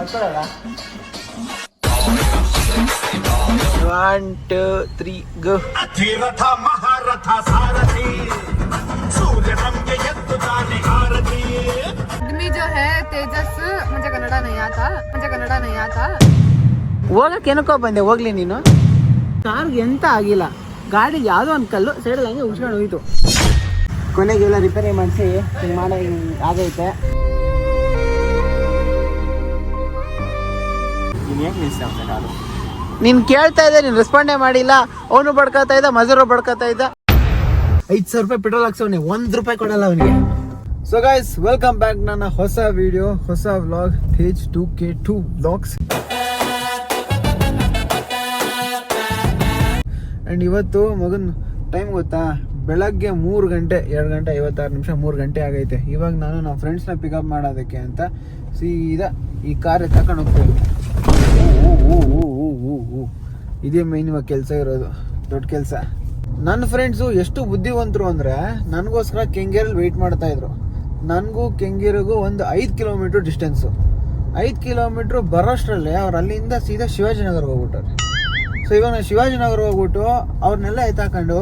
ಬರ್ಕೊಳ್ಳಲ್ಲ. 1 2 3 ಗೋ. ಅಧಿರಥ ಮಹಾರಥ ಸಾರಥಿ ಸೂರ್ಯ ನಮ್ಗೆ ಎದ್ದು ತಾನೆ ಆರತಿ. आदमी जो है तेजस, मुझे कन्नड़ा नहीं आता. ಹೋಗಕ್ಕೆ ಏನಕ್ಕೋ ಬಂದೆ, ಹೋಗ್ಲಿ ನೀನು. ಕಾರ್ಗೆ ಎಂತ ಆಗಿಲ್ಲ, ಗಾಡಿಗೆ ಯಾವುದೋ ಒಂದು ಕಲ್ಲು ಸೈಡಲ್ಲಿ ಹಂಗೆ ಉಳ್ಸ್ಕೊಂಡು ಹೋಯ್ತು. ಕೊನೆಗೆಲ್ಲ ರಿಪೇರಿ ಮಾಡಿಸಿ ಮಾಡಿ ಆಗೈತೆ. ನೀನು ಕೇಳ್ತಾ ಇದ್ದೆ, ನೀನು ರೆಸ್ಪಾಂಡೇ ಮಾಡಿಲ್ಲ. ಅವನು ಬಡ್ಕೋತಾ ಇದ್ದ, ಮಜರು ಬಡ್ಕೋತಾ ಇದ್ದ. 5,000 ರೂಪಾಯಿ ಪೆಟ್ರೋಲ್ ಹಾಕ್ಸವನೆ, 1 ರೂಪಾಯಿ ಕೊಡಲ್ಲ ಅವನಿಗೆ. ಸೊ ಗೈಸ್, ವೆಲ್ಕಮ್ ಬ್ಯಾಕ್ ನನ್ನ ಹೊಸ ವಿಡಿಯೋ, ಹೊಸ vlog, Tej 2K2 vlogs. And ಇವತ್ತು ಮಗನ್ ಟೈಮ್ ಗೊತ್ತಾ, ಬೆಳಗ್ಗೆ 3 ಗಂಟೆ 2 ಗಂಟೆ 56 ನಿಮಿಷ 3 ಗಂಟೆ ಆಗೈತೆ. ಇವಾಗ ನಾನು ನಮ್ಮ ಫ್ರೆಂಡ್ಸ್ನ ಪಿಕಪ್ ಮಾಡೋದಕ್ಕೆ ಅಂತ ಸೀದಾ ಈ ಕಾರ್ ತಗೊಂಡು ಹೋಗ್ತೀನಿ. ಇದೇ ಮೇನ್ ಇವಾಗ ಕೆಲಸ ಇರೋದು, ದೊಡ್ಡ ಕೆಲಸ. ನನ್ನ ಫ್ರೆಂಡ್ಸು ಎಷ್ಟು ಬುದ್ಧಿವಂತರು ಅಂದರೆ, ನನಗೋಸ್ಕರ ಕೆಂಗೇರಲ್ಲಿ ವೆಯ್ಟ್ ಮಾಡ್ತಾ ಇದ್ರು. ನನಗೂ ಕೆಂಗೇರಿಗೂ ಒಂದು 5 ಕಿಲೋಮೀಟ್ರ್ ಡಿಸ್ಟೆನ್ಸು. 5 ಕಿಲೋಮೀಟ್ರ್ ಬರೋಷ್ಟರಲ್ಲೇ ಅವ್ರು ಅಲ್ಲಿಂದ ಸೀದಾ ಶಿವಾಜಿನಗರ್ಗೆ ಹೋಗ್ಬಿಟ್ಟಾರೆ. ಸೊ ಇವಾಗ ನಾನು ಶಿವಾಜಿನಗರ ಹೋಗ್ಬಿಟ್ಟು ಅವ್ರನ್ನೆಲ್ಲ ಎತ್ತಾಕೊಂಡು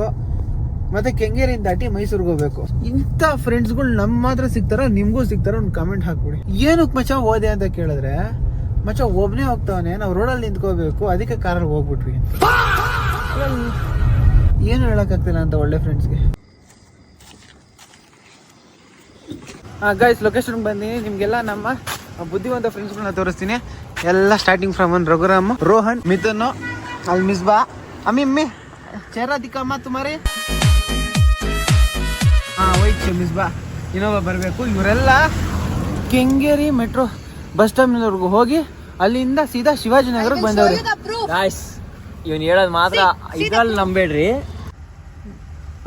ಮತ್ತೆ ಕೆಂಗೇರಿಯಿಂದ ದಾಟಿ ಮೈಸೂರಿಗೆ ಹೋಗ್ಬೇಕು. ಇಂಥ ಫ್ರೆಂಡ್ಸ್ಗಳು ನಮ್ಮ ಮಾತ್ರ ಸಿಗ್ತಾರ, ನಿಮ್ಗೂ ಸಿಗ್ತಾರ? ಒಂದು ಕಮೆಂಟ್ ಹಾಕ್ಬಿಡಿ. ಏನಕ್ಕೆ ಮಚ್ಚ ಹೋದೆ ಅಂತ ಕೇಳಿದ್ರೆ, ಮಚ್ಚ ಒಬ್ಬನೇ ಹೋಗ್ತಾವನೆ, ನಾವು ರೋಡಲ್ಲಿ ನಿಂತ್ಕೋಬೇಕು, ಅದಕ್ಕೆ ಕಾರಲ್ಲಿ ಹೋಗ್ಬಿಟ್ವಿ. ಏನು ಹೇಳೋಕ್ಕಾಗ್ತಿಲ್ಲ ಅಂತ ಒಳ್ಳೆ ಫ್ರೆಂಡ್ಸ್ಗೆ. ಗೈಸ್, ಲೊಕೇಶನ್ ಬಂದೀನಿ. ನಿಮಗೆಲ್ಲ ನಮ್ಮ ಬುದ್ಧಿವಂತ ಫ್ರೆಂಡ್ಸ್ಗಳನ್ನ ತೋರಿಸ್ತೀನಿ. ಎಲ್ಲ ಸ್ಟಾರ್ಟಿಂಗ್ ಫ್ರಮ್ ರಘುರಾಮ್, ರೋಹನ್, ಮಿಥುನ್, ಅಲ್ಲಿ ಮಿಸ್ಬಾ, ಅಮ್ಮಿ ಚೇರಾ ದಿಕ್ಕಮ್ಮ ತುಮಾರಿ. ವೈಟ್ ಮಿಸ್ಬಾ, ಇನ್ನೊಬ್ಬ ಬರಬೇಕು. ಇವರೆಲ್ಲ ಕೆಂಗೇರಿ ಮೆಟ್ರೋ ಬಸ್ ಸ್ಟಾಪ್ನವರೆಗೂ ಹೋಗಿ ಅಲ್ಲಿಂದ ಸೀದಾ ಶಿವಾಜಿನಗರಕ್ಕೆ ಬಂದವ್ರೆ. ಗಾಯ್ಸ್, ಇವನು ಹೇಳೋದು ಮಾತ್ರ ಇದ್ರಲ್ಲಿ ನಂಬೇಡ್ರಿ.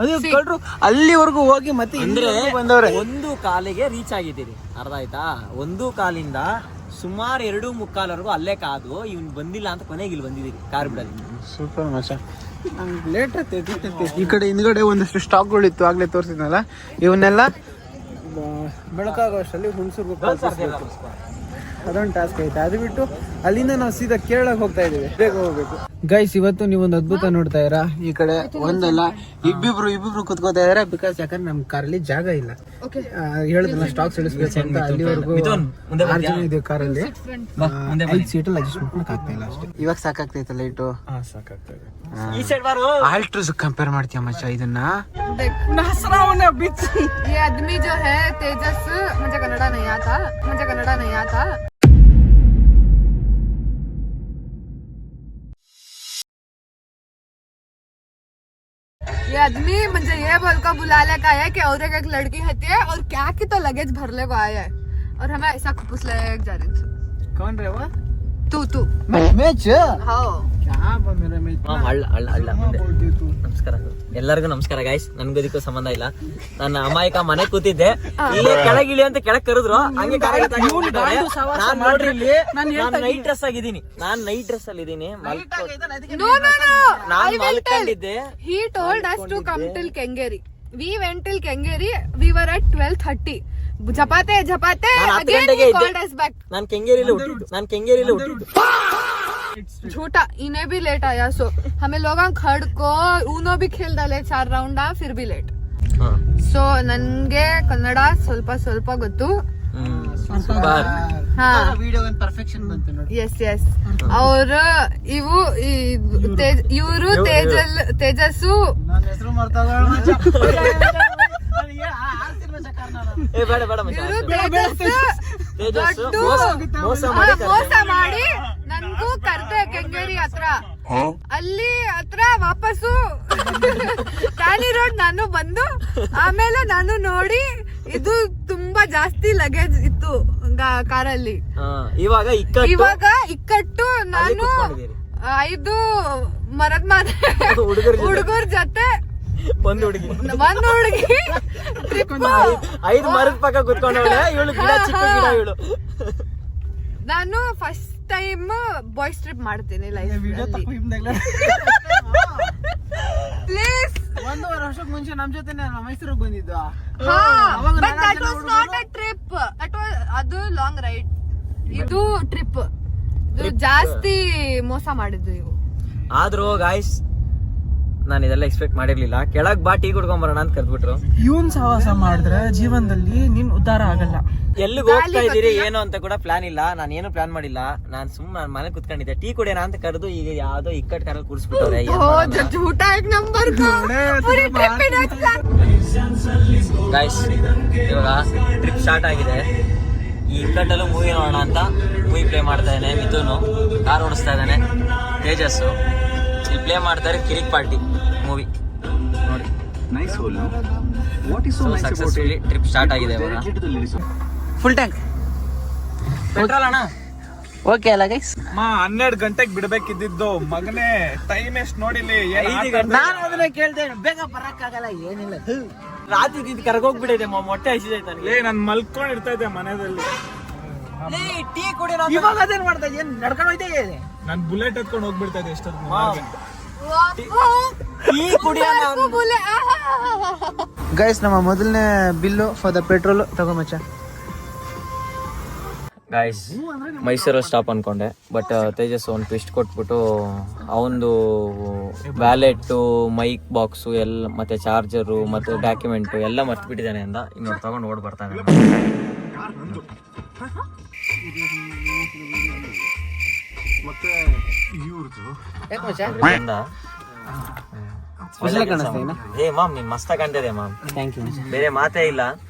ಅದು ಕಳ್ರು ಅಲ್ಲಿವರೆಗೂ ಹೋಗಿ ಮತ್ತೆ ಅಂದ್ರೆ ಬಂದವ್ರೆ. 1 ಕಾಲಿಗೆ ರೀಚ್ ಆಗಿದ್ದೀರಿ, ಅರ್ಥ ಆಯ್ತಾ? 1 ಕಾಲಿಂದ ಸುಮಾರು 2:45 ಅಲ್ಲೇ ಕಾದು ಇವ್ನು ಬಂದಿಲ್ಲ ಅಂತ ಕೊನೆಗೆ ಇಲ್ಲಿ ಬಂದಿದ್ದೀರಿ ಕಾರ್ ಬಿಡೋದು. ಸೂಪರ್ ಮಚ. ನಂಗೆ ಲೇಟ್ ಆಗ್ತೈತೆ. ಈ ಕಡೆ ಹಿಂದ್ಗಡೆ ಒಂದಷ್ಟು ಸ್ಟಾಕ್ಗಳಿತ್ತು, ಆಗ್ಲೇ ತೋರಿಸಿದ್ನಲ್ಲ. ಇವನ್ನೆಲ್ಲ ಬೆಳಕಾಗೋ ಅಷ್ಟರಲ್ಲಿ ಹುಣಸೂರ್ಗೂ ಕಳಿಸ್ಬೇಕು. ಅದೊಂದು ಟಾಸ್ಕ್ ಐತೆ. ಅದು ಬಿಟ್ಟು ಅಲ್ಲಿಂದ ನಾವು ಸೀದಾ ಕೇರಳಕ್ಕೆ ಹೋಗ್ತಾ ಇದೀವಿ, ಬೇಗ ಹೋಗ್ಬೇಕು. ಗೈಸ್, ಇವತ್ತು ನೀವೊಂದು ಅದ್ಭುತ ನೋಡ್ತಾ ಇರಾ. ಈ ಕಡೆ ಒಂದಲ್ಲ ಇಬ್ಬಿಬ್ರು ಕುತ್ಕೋತಾ ಇದಾರೆ. ಬಿಕಾಸ್ ಯಾಕಂದ್ರೆ ನಮ್ ಕಾರಲ್ಲಿ ಜಾಗ ಇಲ್ಲ. ಹೇಳಿದ್ನಲ್ಲ ಸ್ಟಾಕ್ಸ್ ಇಳಿಸ್ಬೇಕು ಅಂತ. ಅಲ್ಲಿವರೆಗೂ 6 ಜನ ಇದೆ ಕಾರಲ್ಲಿ. 5 ಸೀಟಲ್ಲಿ ಅಡ್ಜಸ್ಟ್ ಮಾಡಕ್ ಆಗ್ತಾ ಇಲ್ಲ ಅಷ್ಟೇ. ಇವಾಗ ಸಾಕಾಗ್ತೈತೆ ಲೈಟು, ಸಾಕಾಗ್ತದೆ. ಆಲ್ಟ್ರಸ್ ಕಂಪೇರ್ ಮಾಡ್ತೀಯ ಮಚ್ಚ ಇದನ್ನ. ये आदमी जो है तेजस, मुझे कन्नड़ा नहीं आता. ये आदमी मुझे ये बोलकर बुलाने का है कि और एक लड़की होती है और क्या की तो लगेज भरने को आया है और हमें ऐसा खुपूस ले जा रही है. कौन रे वो? तू मैच हाँ ನಮಸ್ಕಾರ ಎಲ್ಲರಿಗೂ ನಮಸ್ಕಾರ ಗಾಯ್ಸ್. ನನ್ಗೋದಕ್ಕೂ ಸಂಬಂಧ ಇಲ್ಲ. ನನ್ನ ಅಮಾಯಕ ಮನೆ ಕೂತಿದ್ದೆ, ಇಲ್ಲೇ ಕೆಳಗಿಳಿ ಅಂತ ಕೆಳಗ್ ಕರೆದ್ರು. ಹಂಗೆ ನಾನ್ ನೋಡ್ರಿ ಇಲ್ಲಿ ನೈಟ್ ಡ್ರೆಸ್ ಆಗಿದ್ದೀನಿ. ನಾನ್ ನೈಟ್ ಡ್ರೆಸ್ ಅಲ್ಲಿ ಇದೀನಿ. ನಾನ್ ಮಲ್ಕೊಂಡಿದ್ದೆ. He told us to come till Kengeri. We went till Kengeri. We were at 12:30. झपाते again he called us back. ನಾನ್ ಕೆಂಗೇರಿಲಿ ಹುಟ್ಟಿದ್ದು. झूठा, इन्हें भी लेट आया. सो हमें लोग खड़ को ऊनो भी खेल डाले 4 राउंड, फिर भी लेट. ಸೊ ನನ್ಗೆ ಕನ್ನಡ ಸ್ವಲ್ಪ ಗೊತ್ತು. ಎಸ್ ಅವರು ಇವರು ತೇಜಸ್ಸು ಮೋಸ ಮಾಡಿ ನನ್ಗೂ ಕರ್ದೆ ಕೆಂಗೇರಿ ಹತ್ರ. ಅಲ್ಲಿ ಹತ್ರ ವಾಪಸ್ಸು ಟ್ಯಾನಿ ರೋಡ್ ನಾನು ಬಂದು ಆಮೇಲೆ ನಾನು ನೋಡಿ ಇದು ತುಂಬಾ ಜಾಸ್ತಿ ಲಗೇಜ್ ಇತ್ತು ಕಾರಲ್ಲಿ. ಇವಾಗ ಇಕ್ಕಟ್ಟು ನಾನು 5 ಮರದ ಹುಡುಗರ ಜೊತೆ ಒಂದು ಹುಡುಗಿ 5 ಮರದ ಪಕ್ಕ ಕುತ್ಕೊಂಡವಳೆ. ಇವಳು ಗಿಡ ಚಿಕ್ಕ ಗಿಡ. ಇವಳು ನಾನು ಫಸ್ಟ್ ಟೈಮ್ ಬಾಯ್ಸ್ ಟ್ರಿಪ್ ಮಾಡ್ತೀನಿ ಲೈಫ್. ಪ್ಲೀಸ್ 1.5 ವರ್ಷಕ್ಕೆ ಮುಂಚೆ ನಮ್ ಜೊತೆ ಮೈಸೂರಿಗೆ ಬಂದಿದ್ದು. ಟ್ರಿಪ್ ಅದು ಲಾಂಗ್ ರೈಡ್. ಇದು ಟ್ರಿಪ್ ಜಾಸ್ತಿ ಮೋಸ ಮಾಡಿದ್ದು ಇವು. ಆದ್ರೂ ಗಾಯ್ಸ್ ನಾನು ಇದೆಲ್ಲ ಎಕ್ಸ್ಪೆಕ್ಟ್ ಮಾಡಿರ್ಲಿಲ್ಲ. ಕೆಳಗ್ ಬಾ ಟೀ ಕುಡ್ಕೊಂಬರೋಣ ಅಂತ ಕರ್ದ್ಬಿಟ್ರು. ಇವನ್ ಸಹವಾಸ ಮಾಡಿದ್ರೆ ಜೀವನದಲ್ಲಿ ನೀನ್ ಉದ್ಧಾರ ಆಗಲ್ಲ. ಎಲ್ಲಿಗೆ ಹೋಗ್ತಾ ಇದೀರಿ ಏನು ಅಂತ ಕೂಡ ಪ್ಲಾನ್ ಇಲ್ಲ. ನಾನು ಏನು ಪ್ಲಾನ್ ಮಾಡಿಲ್ಲ. ನಾನು ಸುಮ್ಮನೆ ಮನೆ ಕುತ್ಕೊಂಡಿದ್ದೆ. ಟೀ ಕುಡಿಯೋಣ ಅಂತ ಕರೆದು ಈಗ ಯಾವ್ದೋ ಇಕ್ಕಟ್ ಕಾರಲ್ಲಿ ಕೂರಿಸ್ಬಿಟ್ಟವ್ರೆ. ಗಾಯ್ಸ್ ಇವಾಗ ಟ್ರಿಪ್ ಸ್ಟಾರ್ಟ್ ಆಗಿದೆ. ಈ ಇಕ್ಕಟ್ಟಲ್ಲೂ ಮೂವಿ ನೋಡೋಣ ಅಂತ ಮೂವಿ ಪ್ಲೇ ಮಾಡ್ತಾ ಇದ್ದಾನೆ ಮಿಥುನು. ಕಾರ್ ಓಡಿಸ್ತಾ ಇದ್ದಾನೆ ತೇಜಸ್ಸು. ಇಲ್ಲಿ ಪ್ಲೇ ಮಾಡ್ತಾರೆ ಕಿರಿಕ್ ಪಾರ್ಟಿ ಮೂವಿ ನೋಡಿ. ಸಕ್ಸಸ್ಫುಲಿ ಟ್ರಿಪ್ ಸ್ಟಾರ್ಟ್ ಆಗಿದೆ ಇವಾಗ. ಫುಲ್ ಟ್ಯಾಂಕ್ ಪೆಟ್ರೋಲ್ ಅಣ್ಣ ಓಕೆ ಅಲ್ಲ ಗೈಸ್? 12 ಗಂಟೆಗೆ ಬಿಡ್ಬೇಕಿದ್ದು ಮಗನೇ. ಟೈಮ್ ಎಷ್ಟು ನೋಡಿಲಿ. ನಾನು ಅದನ್ನ ಕೇಳ್ತೇನೆ, ಬೇಗ ಬರಕ್ಕಾಗಲ್ಲ ಏನಿಲ್ಲ. ರಾತ್ರಿ ಇದು ಕರ್ಗೋಗ್ಬಿಟ್ಟಿದೆ ಮೊಟ್ಟೆ ಹಸಿದೈತೆ ನನಗೆ. ನಾನು ಮಲ್ಕೊಂಡಿರ್ತಾ ಇದ್ದೆ ಮನೆಯಲ್ಲಿ. ಟೀ ಕುಡಿ. ಇವಾಗ ಅದೇನ್ ಮಾಡ್ತಾ ಇದ್ದೀನಿ? ನಡ್ಕೊಂಡು ಹೋಯ್ತಾ ಇದೆ. ನಾನು ಬುಲೆಟ್ ಹತ್ಕೊಂಡು ಹೋಗ್ಬಿಡ್ತಾ ಇದ್ದೆ ಎಷ್ಟೊತ್ತು. ಟೀ ಕುಡಿಯೋಣ. ಗೈಸ್ ನಮ್ಮ ಮೊದಲನೇ ಬಿಲ್ಲು ಫಾರ್ ದ ಪೆಟ್ರೋಲ್ ತಗೊಂಬಚ್ಚ. ಗಾಯ್ಸ್ ಮೈಸೂರು ಸ್ಟಾಪ್ ಅನ್ಕೊಂಡೆ, ಬಟ್ ತೇಜಸ್ ಒಂದು ಟ್ವಿಸ್ಟ್ ಕೊಟ್ಬಿಟ್ಟು ಅವನದು ವ್ಯಾಲೆಟ್ಟು, ಮೈಕ್ ಬಾಕ್ಸು ಎಲ್ಲ ಮತ್ತೆ ಚಾರ್ಜರು ಮತ್ತೆ ಡಾಕ್ಯುಮೆಂಟು ಎಲ್ಲ ಮರ್ತ್ಬಿಟ್ಟಿದ್ದಾನೆ ಅಂದ. ಇನ್ನೊಂದು ತಗೊಂಡು ಓಡ್ ಬರ್ತಾನೆ. ಏ ಮಾಮ್ ನೀನ್ ಮಸ್ತ ಕಾಣ್ತಿದೆ ಮಾಮ್. Thank you. ಬೇರೆ ಮಾತೇ ಇಲ್ಲ.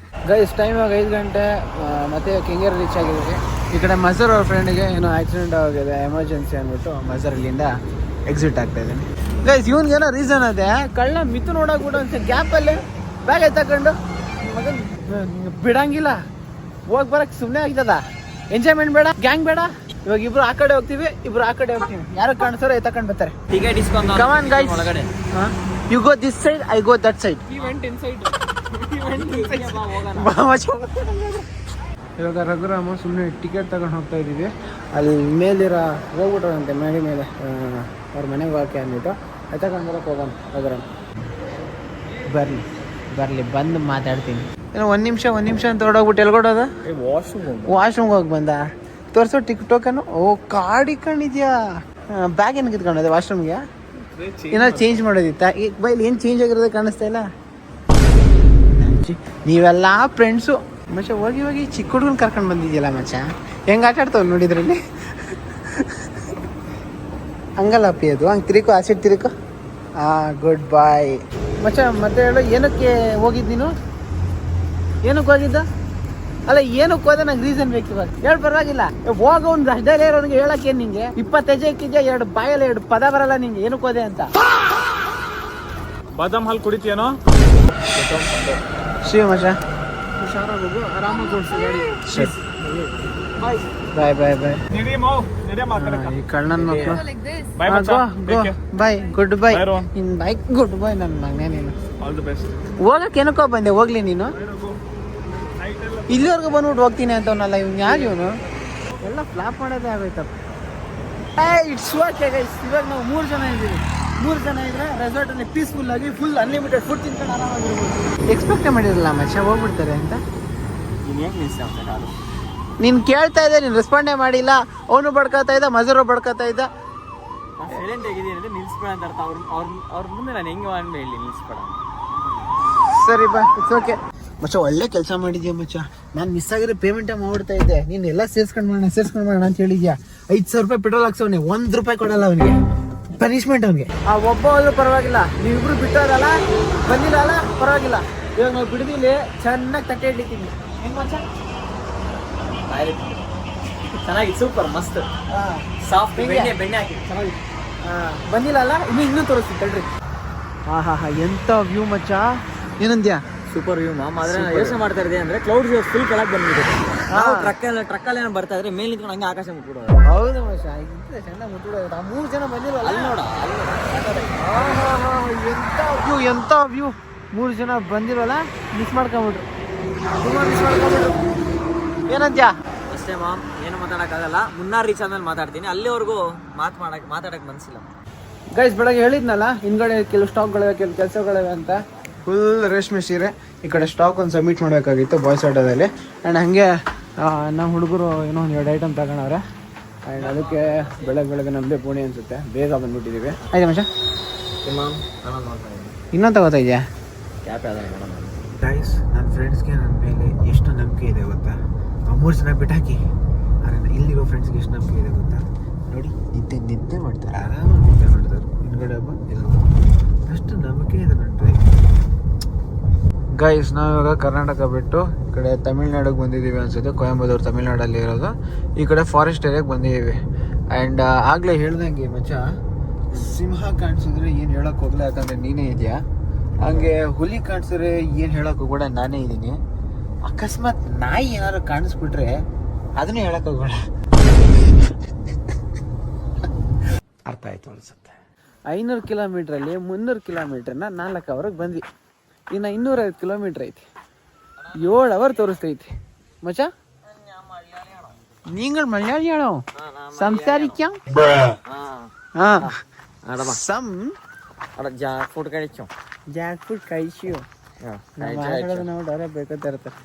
ಗೈಸ್ ಟೈಮ್ ಇವಾಗ 5 ಗಂಟೆ. ಮತ್ತೆ ಕೆಂಗೇರಿ ರೀಚ್ ಆಗಿದ್ದೀವಿ. ಈ ಕಡೆ ಮಜರ್ ಅವ್ರ ಫ್ರೆಂಡ್ಗೆ ಏನೋ ಆಕ್ಸಿಡೆಂಟ್ ಆಗಿದೆ, ಎಮರ್ಜೆನ್ಸಿ ಅಂದ್ಬಿಟ್ಟು ಮಜರ್ ಇಲ್ಲಿಂದ ಎಕ್ಸಿಟ್ ಆಗ್ತಾ ಇದ್ದಾನೆ. ಗೈಸ್ ಇವ್ನಿಗೆ ಏನೋ ರೀಸನ್ ಅದೇ, ಕಳ್ಳ ಮಿತ್ತು ನೋಡಕ್ಬಿಟ್ಟು ಅಂತ ಗ್ಯಾಪಲ್ಲಿ ಬ್ಯಾಗ್ ಎತ್ತಕೊಂಡು ಮಗನ್ ಬಿಡಂಗಿಲ್ಲ. ಹೋಗಿ ಬರಕ್ ಸುಮ್ಮನೆ ಆಗ್ತದ. ಎಂಜಾಯ್ಮೆಂಟ್ ಬೇಡ, ಗ್ಯಾಂಗ್ ಬೇಡ. ಇವಾಗ ಇಬ್ರು ಆ ಕಡೆ ಹೋಗ್ತೀವಿ, ಇಬ್ರು ಆ ಕಡೆ ಹೋಗ್ತೀವಿ. ಯಾರು ಕಾಣಿಸ್ತಾರೋ ಎತ್ತಕೊಂಡ್ ಬರ್ತಾರೆ. ಟಿಕೆಟ್ ಇಸ್ಕೊಂಡು Come on, guys. ಒಳಗಡೆ You go this side, I go that side. ಇವಾಗ ರಘುರಾಮ ಸುಮ್ಮನೆ ಟಿಕೆಟ್ ತಗೊಂಡು ಹೋಗ್ತಾ ಇದ್ದೀವಿ. ಅಲ್ಲಿ ಮೇಲಿರೋ ಹೋಗ್ಬಿಟ್ರಂತೆ ಮೇಲೆ ಮೇಲೆ ಅವ್ರ ಮನೆಗೆ ಹೋಗಕ್ಕೆ ಅಂದ್ಬಿಟ್ಟು ತಗೊಂಡು ಬರೋಕೆ ಹೋಗೋಣ. ರಘುರಾಮ್ ಬರಲಿ ಬಂದು ಮಾತಾಡ್ತೀನಿ. ಏನೋ ಒಂದು ನಿಮಿಷ ಅಂತ ಹೊಡೋಗ್ಬಿಟ್ಟು ಎಲ್ಗೊಡೋದ? ವಾಶ್ರೂಮ್ಗೆ ಹೋಗಿ ಬಂದ. ತೋರಿಸೋ ಟೋಕನು. ಓ ಕಾರ್ಡ್ ಇಟ್ಕೊಂಡಿದ್ಯಾ? ಬ್ಯಾಗ್ ಏನಕ್ಕೆ ಇಟ್ಕೊಂಡದೆ ವಾಶ್ರೂಮ್ಗೆ? ಏನಾದ್ರು ಚೇಂಜ್ ಮಾಡೋದಿತ್ತ? ಈಗ ಬೈಲಿ ಏನು ಚೇಂಜ್ ಆಗಿರೋದೇ ಕಾಣಿಸ್ತಾ ಇಲ್ಲ. ನೀವೆಲ್ಲ ಫ್ರೆಂಡ್ಸು ಮಚ್ಚ ಹೋಗಿ ಚಿಕ್ಕ ಹುಡುಗನ ಕರ್ಕೊಂಡು ಬಂದಿದ್ಯಲ್ಲ ಮಚ್ಚ. ಹೆಂಗೆ ಆಟ ಆಡ್ತಾವ್ ನೋಡಿದ್ರಲ್ಲಿ. ಹಂಗಲ್ಲ ಅಪ್ಪಿ ಅದು. ಹಂಗೆ ತಿರುಕೋ, ಆಸಿಡ್ ತಿರುಕೋ. ಗುಡ್ ಬಾಯ್ ಮಚ್ಚ. ಮತ್ತೆ ಹೇಳು, ಏನಕ್ಕೆ ಹೋಗಿದ್ದು ನೀನು? ಏನಕ್ಕೆ ಹೋಗಿದ್ದ? ಅಲ್ಲ ಏನಕ್ಕೆ ಹೋದ? ನಂಗೆ ರೀಸನ್ ಬೇಕು ಇವಾಗ. ಹೇಳಿ ಪರವಾಗಿಲ್ಲ. ಹೋಗ ಒಂದು ರಜದಲ್ಲಿ ಇರೋನಿಗೆ ಹೇಳಕ್ಕೆ ನಿಂಗೆ 20 ಹೆಜ್ಜೆ ಇಕ್ಕಿದ್ಯಾ, 2 ಬಾಯಲ್ಲಿ 2 ಪದ ಬರಲ್ಲ ನಿಂಗೆ. ಏನಕ್ಕೆ ಹೋದೆ ಅಂತ? ಬಾದಾಮ್ ಹಾಲು ಕುಡಿತೀಯನೋ? ಶಿವ ಮಚ್ಚ ಹುಷಾರಾಗೋಗು, ಆರಾಮಾಗಿ ಓಡಿಸು ಗಾಡಿ. ಬಾಯ್ ಬಾಯ್ ಬಾಯ್. ಈ ಕಣ್ಣನ್ ಮಕ್ಕಳು ಬಾಯ್. ಗುಡ್ ಬಾಯ್. ಇನ್ ಬಾಯ್ ಗುಡ್ ಬಾಯ್. ನನ್ನ ಮಗನೇ ನೀನು. ಹೋಗಕ್ಕೆ ಏನಕ್ಕೋ ಬಂದೆ? ಹೋಗ್ಲಿ ನೀನು. ಇಲ್ಲಿವರೆಗೂ ಬಂದ್ಬಿಟ್ಟು ಹೋಗ್ತೀನಿ ಅಂತವನಲ್ಲ ಇವ್ನು. ಯಾರು ಇವನು? ಎಲ್ಲ ಫ್ಲಾಪ್ ಮಾಡೋದೇ ಆಗೋಯ್ತಪ್ಪ. It's okay guys. ಇವಾಗ ನಾವು 3 ಜನ ಇದ್ದೀವಿ. 3 ಜನ ಇದ್ರೆ ರೆಸಾರ್ಟಲ್ಲಿ ಪೀಸ್ಫುಲ್ ಆಗಿ ಫುಲ್ ಅನ್ಲಿಮಿಟೆಡ್ ಫುಡ್ ತಿನ್ಕೊಂಡು ಆರಾಮಾಗಿರ್ಬೋದು. ಎಕ್ಸ್ಪೆಕ್ಟೇ ಮಾಡಿರಲ್ಲ ಮಚ್ಚ ಹೋಗ್ಬಿಡ್ತಾರೆ ಅಂತ. ನೀನು ಕೇಳ್ತಾ ಇದ್ದೆ, ನೀನು ರೆಸ್ಪಾಂಡೇ ಮಾಡಿಲ್ಲ. ಅವನು ಬಡ್ಕೋತಾ ಇದ್ದ, ಮಜರು ಬಡ್ಕೋತಾ ಇದ್ದ. ಸೈಲೆಂಟ್ ಆಗಿದ್ದೀನಿ ಅಂದ್ರೆ ನಿಲ್ಸ್ಬೇಡ ಅಂತ ಅರ್ಥ. ಅವ್ರ ಮುಂದೆ ನಾನು ಹೆಂಗೆ ಮಾಡಿ ಹೇಳಿ ನಿಲ್ಸ್ಬೇಡ. ಸರಿ ಬಾ, ಇಟ್ಸ್ ಓಕೆ ಮಚ್ಚ. ಒಳ್ಳೆ ಕೆಲಸ ಮಾಡಿದ್ಯಾ ಮಚ್ಚ. ನಾನು ಮಿಸ್ ಆಗಿರೋ ಪೇಮೆಂಟೇ ಮಾಡ್ಬಿಡ್ತಾ ಇದ್ದೆ. ನೀನು ಎಲ್ಲ ಸೇರ್ಸ್ಕೊಂಡು ಮಾಡೋಣ ಅಂತ ಹೇಳಿದ್ಯಾ. 5,000 ರೂಪಾಯಿ ಪೆಟ್ರೋಲ್ ಹಾಕ್ಸವನೆ, 1 ರೂಪಾಯಿ ಕೊಡಲ್ಲ ಅವನಿಗೆ. ಪನಿಷ್ಮೆಂಟ್ ಅವನಿಗೆ. ಆ ಒಬ್ಬ ಹೋದ್ರೂ ಪರವಾಗಿಲ್ಲ, ನೀವಿಬ್ರು ಬಿಟ್ಟೋದಲ್ಲ, ಬಂದಿಲ್ಲ ಪರವಾಗಿಲ್ಲ. ಇವಾಗ ನಾವು ಬಿಡದಿಲ್ಲಿ ಚೆನ್ನಾಗಿ ತಟ್ಟೆ ಇಡ್ಲಿಕ್ಕಿದ್ವಿ. ಹೆಂಗ್ ಮಚ್ಚ? ಚೆನ್ನಾಗಿ ಸೂಪರ್ ಮಸ್ತ್ ಸಾಫ್ಟ್ ಬೆಣ್ಣೆ ಹಾಕಿ ಚೆನ್ನಾಗಿ. ಬಂದಿಲ್ಲ ಅಲ್ಲ, ಇನ್ನೂ ತೋರಿಸ್ತೀನಿ ತಡ್ರಿ. ಹಾ ಎಂತ ವ್ಯೂ ಮಚ್ಚ. ಏನಂದ್ಯಾ? ಸೂಪರ್ ವ್ಯೂ ಮಾಮ್. ಆದ್ರೆ ಯೋಚನೆ ಮಾಡ್ತಾ ಇದೆ ಅಂದ್ರೆ ಕ್ಲೌಡ್ಸ್ ಫುಲ್ ಕೆಳಗೆ ಬಂದ್ಬಿಟ್ಟಿದೆ. ನಾವು ಟ್ರಕ್ಕಲ್ಲಿ ಏನೋ ಬರ್ತಾ ಇದ್ರೆ ಮೇಲೆ ನಿಂತ್ಕೊಂಡು ಹಂಗೆ ಆಕಾಶ ಮುಟ್ಬಿಡೋದು. ಹೌದು ಮಚ್ಚ, ಚೆನ್ನಾಗಿ ಮುಟ್ಬಿಡೋದು. ಆ 3 ಜನ ಬಂದಿಲ್ವಲ್ಲ ಅಲ್ಲಿ ನೋಡ. ಎಂತ ವ್ಯೂ. 3 ಜನ ಬಂದಿಲ್ವಲ್ಲ, ಮಿಸ್ ಮಾಡ್ಕೊಂಬಿಟ್ರು. ಏನಂತ್ಯಾ? ಅಷ್ಟೇ ಮಾಮ್, ಏನು ಮಾತಾಡೋಕ್ಕಾಗಲ್ಲ. ಮುನ್ನಾರ್ ರೀಚ್ ಆದ್ಮೇಲೆ ಮಾತಾಡ್ತೀನಿ. ಅಲ್ಲಿವರೆಗೂ ಮಾತಾಡಕ್ಕೆ ಮನಸ್ಸಿಲ್ಲ. ಗೈಸ್ ಬೆಳಗ್ಗೆ ಹೇಳಿದ್ನಲ್ಲ, ಹಿಂದ್ಗಡೆ ಕೆಲವು ಸ್ಟಾಕ್ಗಳಿವೆ, ಕೆಲವು ಕೆಲಸಗಳಿವೆ ಅಂತ. ಫುಲ್ ರೇಷ್ಮೆ ಸೀರೆ. ಈ ಕಡೆ ಸ್ಟಾಕ್ ಒಂದು ಸಬ್ಮಿಟ್ ಮಾಡಬೇಕಾಗಿತ್ತು ಬಾಯ್ಸ್ ಆಟೋದಲ್ಲಿ. ಆ್ಯಂಡ್ ಹಾಗೆ ನಮ್ಮ ಹುಡುಗರು ಏನೋ ಒಂದು 2 ಐಟಮ್ ತಗೊಂಡವ್ರೆ. ಆ್ಯಂಡ್ ಅದಕ್ಕೆ ಬೆಳಗ್ಗೆ ನಮ್ಮದೇ ಪುಣೆ ಅನಿಸುತ್ತೆ, ಬೇಗ ಬಂದುಬಿಟ್ಟಿದ್ದೀವಿ. ಆಯ್ತಾ ಮಚ್ಚ? ಇನ್ನೊಂದು ತಗೋತಾ ಇದೆಯಾ? ಗೈಸ್, ನನ್ನ ಫ್ರೆಂಡ್ಸ್ಗೆ ನನ್ನ ಮೇಲೆ ಎಷ್ಟು ನಂಬಿಕೆ ಇದೆ ಗೊತ್ತಾ? 3 ಜನ ಬಿಟ್ಟಾಕಿ ಆದರೆ ಇಲ್ಲಿರೋ ಫ್ರೆಂಡ್ಸ್ಗೆ ಎಷ್ಟು ನಂಬಿಕೆ ಇದೆ ಗೊತ್ತಾ? ನೋಡಿ, ನಿದ್ದೆ ಮಾಡ್ತಾರೆ, ಆರಾಮಾಗಿ ನಿದ್ದೆ ಮಾಡ್ತಾರೆ. ಹಿಂದ್ಗಡೆ ಹಬ್ಬ ಇಲ್ಲ, ಅಷ್ಟು ನಂಬಿಕೆ ಇದೆ ನನ್ನ ಡ್ರೈವ್. ಗೈಸ್, ನಾವಿವಾಗ ಕರ್ನಾಟಕ ಬಿಟ್ಟು ಈ ಕಡೆ ತಮಿಳ್ನಾಡಿಗೆ ಬಂದಿದ್ದೀವಿ ಅನ್ಸುತ್ತೆ. ಕೊಯಂಬತ್ತೂರು ತಮಿಳ್ನಾಡಲ್ಲಿ ಇರೋದು. ಈ ಕಡೆ ಫಾರೆಸ್ಟ್ ಏರಿಯಾಗೆ ಬಂದಿದ್ದೀವಿ. ಆ್ಯಂಡ್ ಆಗಲೇ ಹೇಳ್ದಂಗೆ ಮಚ್ಚ, ಸಿಂಹ ಕಾಣಿಸಿದ್ರೆ ಏನು ಹೇಳೋಕೆ ಹೋಗಲ್ಲ, ಯಾಕಂದರೆ ನೀನೇ ಇದೆಯಾ. ಹಾಗೆ ಹುಲಿ ಕಾಣಿಸಿದ್ರೆ ಏನು ಹೇಳೋಕೆ ಹೋಗ್ಬೇಡ, ನಾನೇ ಇದ್ದೀನಿ. ಅಕಸ್ಮಾತ್ ನಾಯಿ ಏನಾದ್ರು ಕಾಣಿಸ್ಬಿಟ್ರೆ ಅದನ್ನೇ ಹೇಳೋಕೆ ಹೋಗ್ಬೇಡ. ಅರ್ಥ ಆಯ್ತು ಅನ್ಸುತ್ತೆ. 500 ಕಿಲೋಮೀಟ್ರಲ್ಲಿ 300 ಕಿಲೋಮೀಟ್ರನ್ನ 4 ಅವರ್ಗೆ ಬಂದ್ವಿ. ಇನ್ನು 250 ಕಿಲೋಮೀಟ್ರ್ ಐತಿ. 7 ಅವರ್ ತೋರಿಸ್ತೈತಿ ಮಚ್ಚ. നിങ്ങൾ മലയാളിയാണോ സംസാരിക്കാം? ജാക്ക് ഫുഡ് കഴിച്ചോ? ಜಾಕ್ ಫುಡ್ കഴിച്ചോ? ನಾವು ಡರ ಬೇಕಂತ ಇರ್ತಾರೆ.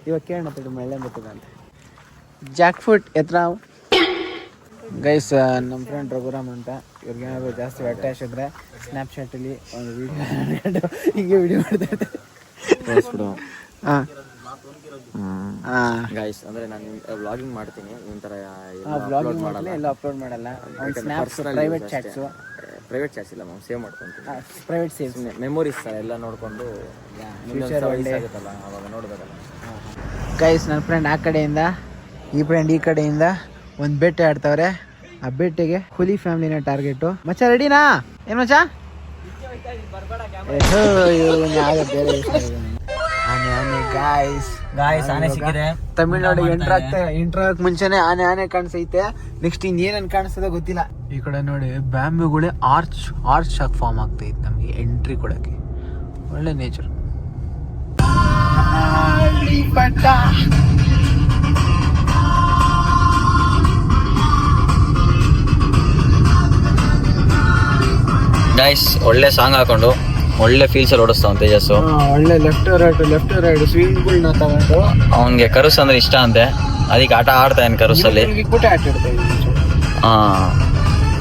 ಇವಾಗ ಕೇಳೋಣ ತಡಿ, ಮಳೆ ಬರ್ತದೆ ಅಂತ. ಜಾಕ್ ಫುಡ್ ಎತ್ತರ ಗೈಸ್, ನಮ್ಮ ಫ್ರೆಂಡ್ ರಘುರಾಮ್ ಅಂತ. ಇವ್ರಿಗೆ ಏನಾದ್ರು ಜಾಸ್ತಿ ಹೊಟ್ಟೆ ಹಾಕಿದ್ರೆ ಸ್ನ್ಯಾಪ್ಚಾಟಲ್ಲಿ ಒಂದು ವೀಡಿಯೋ ಹಿಂಗೆ ವೀಡಿಯೋ ಮಾಡ್ತಾ ಇರ್ತಾರೆ. ಗೈಸ್, ಅಂದ್ರೆ ನಾನು ವ್ಲಾಗಿಂಗ್ ಮಾಡ್ತೀನಿ, ಒಂಥರ ವ್ಲಾಗಿಂಗ್ ಮಾಡಲ್ಲ, ಎಲ್ಲ ಅಪ್ಲೋಡ್ ಮಾಡಲ್ಲ. Snaps, private chats. Private chats ಇಲ್ಲ ಮ್ಯಾಮ್, ಸೇವ್ ಮಾಡ್ಕೊಂತೀನಿ. ಪ್ರೈವೇಟ್ ಸೇವ್ ಮೆಮೊರೀಸ್ ಎಲ್ಲ ನೋಡಿಕೊಂಡು ಫ್ಯೂಚರ್ ಒಳ್ಳೆ ಆಗುತ್ತಲ್ಲ, ಅವಾಗ ನೋಡ್ಬೇಕಲ್ಲ. ಗೈಸ್, ನನ್ನ ಫ್ರೆಂಡ್ ಆ ಕಡೆಯಿಂದ, ಈ ಫ್ರೆಂಡ್ ಈ ಕಡೆಯಿಂದ ಒಂದು ಬೇಟೆ ಆಡ್ತಾವ್ರೆ. ಆ ಬೇಟೆಗೆ ಹುಲಿ ಫ್ಯಾಮಿಲಿನ ಟಾರ್ಗೆಟು. ಮಚ್ಚ ರೆಡಿನಾ? ಏನು ಮಚ್ಚ? ಆನೆ ಸಿಕ್ಕಿದೆ. ತಮಿಳ್ನಾಡಿಗೆ ಎಂಟ್ರಾಕ್ ಮುಂಚೆನೆ ಆನೆ ಕಾಣಿಸೈತೆ. ನೆಕ್ಸ್ಟ್ ಇನ್ನೇನನ್ ಕಾಣಿಸ್ತದೆ ಗೊತ್ತಿಲ್ಲ. ಈ ಕಡೆ ನೋಡಿ, ಬ್ಯಾಂಬುಗಳೇ ಆರ್ಚ್ ಆಗಿ ಫಾರ್ಮ್ ಆಗ್ತೈತೆ ನಮಗೆ ಎಂಟ್ರಿ ಕೊಡಕ್ಕೆ. ಒಳ್ಳೆ ನೇಚರ್. ಗೈಸ್, ಒಳ್ಳೆ ಸಾಂಗ್ ಹಾಕೊಂಡು ಒಳ್ಳೆ ಫೀಲ್ಸ್ ಅಲ್ಲಿ ಓಡಿಸ್ತಾವ ತೇಜಸ್ಸು. ಒಳ್ಳೆ ಲೆಫ್ಟ್ ರೈಟ್ ಸ್ವಿಂಗ್ ಪೂಲ್ನ ತಗೊಂಡು. ಅವನಿಗೆ ಕರುಸ್ ಅಂದ್ರೆ ಇಷ್ಟ ಅಂತೆ, ಅದಕ್ಕೆ ಆಟ ಆಡ್ತಾನೆ ಕರುಸಲ್ಲಿ.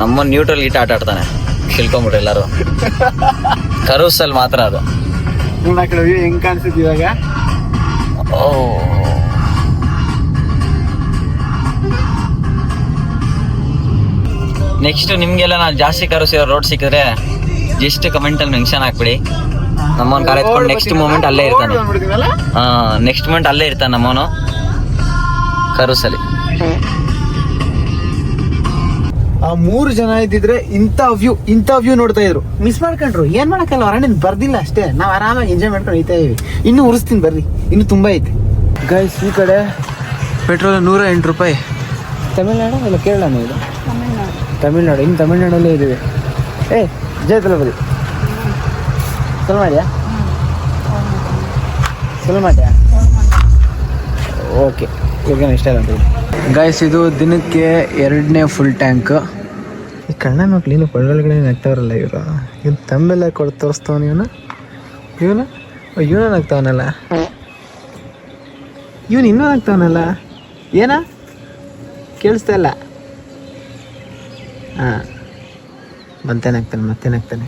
ನಮ್ಮ ನ್ಯೂಟ್ರಲ್ ಗೀಟ ಆಟ ಆಡ್ತಾನೆ, ತಿಳ್ಕೊಂಬಿಟ್ರೆ ಎಲ್ಲರೂ. ಕರುಸಲ್ಲಿ ಮಾತ್ರ ಅದು. ಹೆಂಗ್ ಕಾಣಿಸುತ್ತೆ ಇವಾಗ? ನೆಕ್ಸ್ಟ್ ನಿಮ್ಗೆಲ್ಲ ನಾನು ಜಾಸ್ತಿ ಕರುಸಿರೋ ರೋಡ್ ಸಿಕ್ಕಿದ್ರೆ ಜಸ್ಟ್ ಕಮೆಂಟ್ ಅಲ್ಲಿ ಮೆನ್ಷನ್ ಹಾಕ್ಬಿಡಿ. ನಮ್ಮವನ್ ಕಾರ್ ಎತ್ಕೊಂಡು ನೆಕ್ಸ್ಟ್ ಮೂಮೆಂಟ್ ಅಲ್ಲೇ ಇರ್ತಾನೆ. ನೆಕ್ಸ್ಟ್ ಮೂಮೆಂಟ್ ಅಲ್ಲೇ ಇರ್ತಾನೆ ನಮ್ಮವನು ಕರುಸಲ್ಲಿ. ಆ 3 ಜನ ಇದ್ದಿದ್ರೆ ಇಂಥ ವ್ಯೂ ನೋಡ್ತಾ ಇದ್ರು. ಮಿಸ್ ಮಾಡ್ಕೊಂಡ್ರು, ಏನ್ ಮಾಡಕ್ಕಲ್ಲ, ಅರಣ್ಯ ಬರ್ದಿಲ್ಲ ಅಷ್ಟೇ. ನಾವ್ ಆರಾಮಾಗಿ ಎಂಜಾಯ್ ಮಾಡ್ಕೊಂಡು ಹೋಯ್ತಾ ಇದೀವಿ. ಇನ್ನು ಉರಿಸ್ತೀನಿ ಬರ್ರಿ, ಇನ್ನು ತುಂಬಾ ಐತಿ. ಗೈಸ್, ಈ ಕಡೆ ಪೆಟ್ರೋಲ್ 108 ರೂಪಾಯಿ. ತಮಿಳ್ನಾಡು ಇಲ್ಲ ಕೇರಳನೇ ಇದು? ತಮಿಳ್ನಾಡು. ಇನ್ನು ತಮಿಳ್ನಾಡಲ್ಲೇ ಇದ್ದೀವಿ. ಜಯತಲಪತಿ ಸಲ ಮಾಡ್ಯಾ? ಓಕೆ, ಈಗ ಇಷ್ಟ ಇಲ್ಲ ಅಂತ. ಗೈಸ್, ಇದು ದಿನಕ್ಕೆ 2ನೇ ಫುಲ್ ಟ್ಯಾಂಕ್. ಈ ಕಣ್ಣ ಮಕ್ಳು ಏನು ಕೊಳ್ಳೊಳಗಡೆ ನಗ್ತಾವ್ರಲ್ಲ ಇವರು. ಇವ್ನು ತಂಬೆಲ್ಲ ಕೊಟ್ಟು ತೋರಿಸ್ತವನು. ಇವನು ನಗ್ತಾವನಲ್ಲ, ಇವನು ಇನ್ನೂ ನಗ್ತಾವನಲ್ಲ. ಏನ ಕೇಳಿಸ್ತಾ ಇಲ್ಲ? ಹಾಂ, ಮತ್ತೆ ನಗ್ತಾನೆ.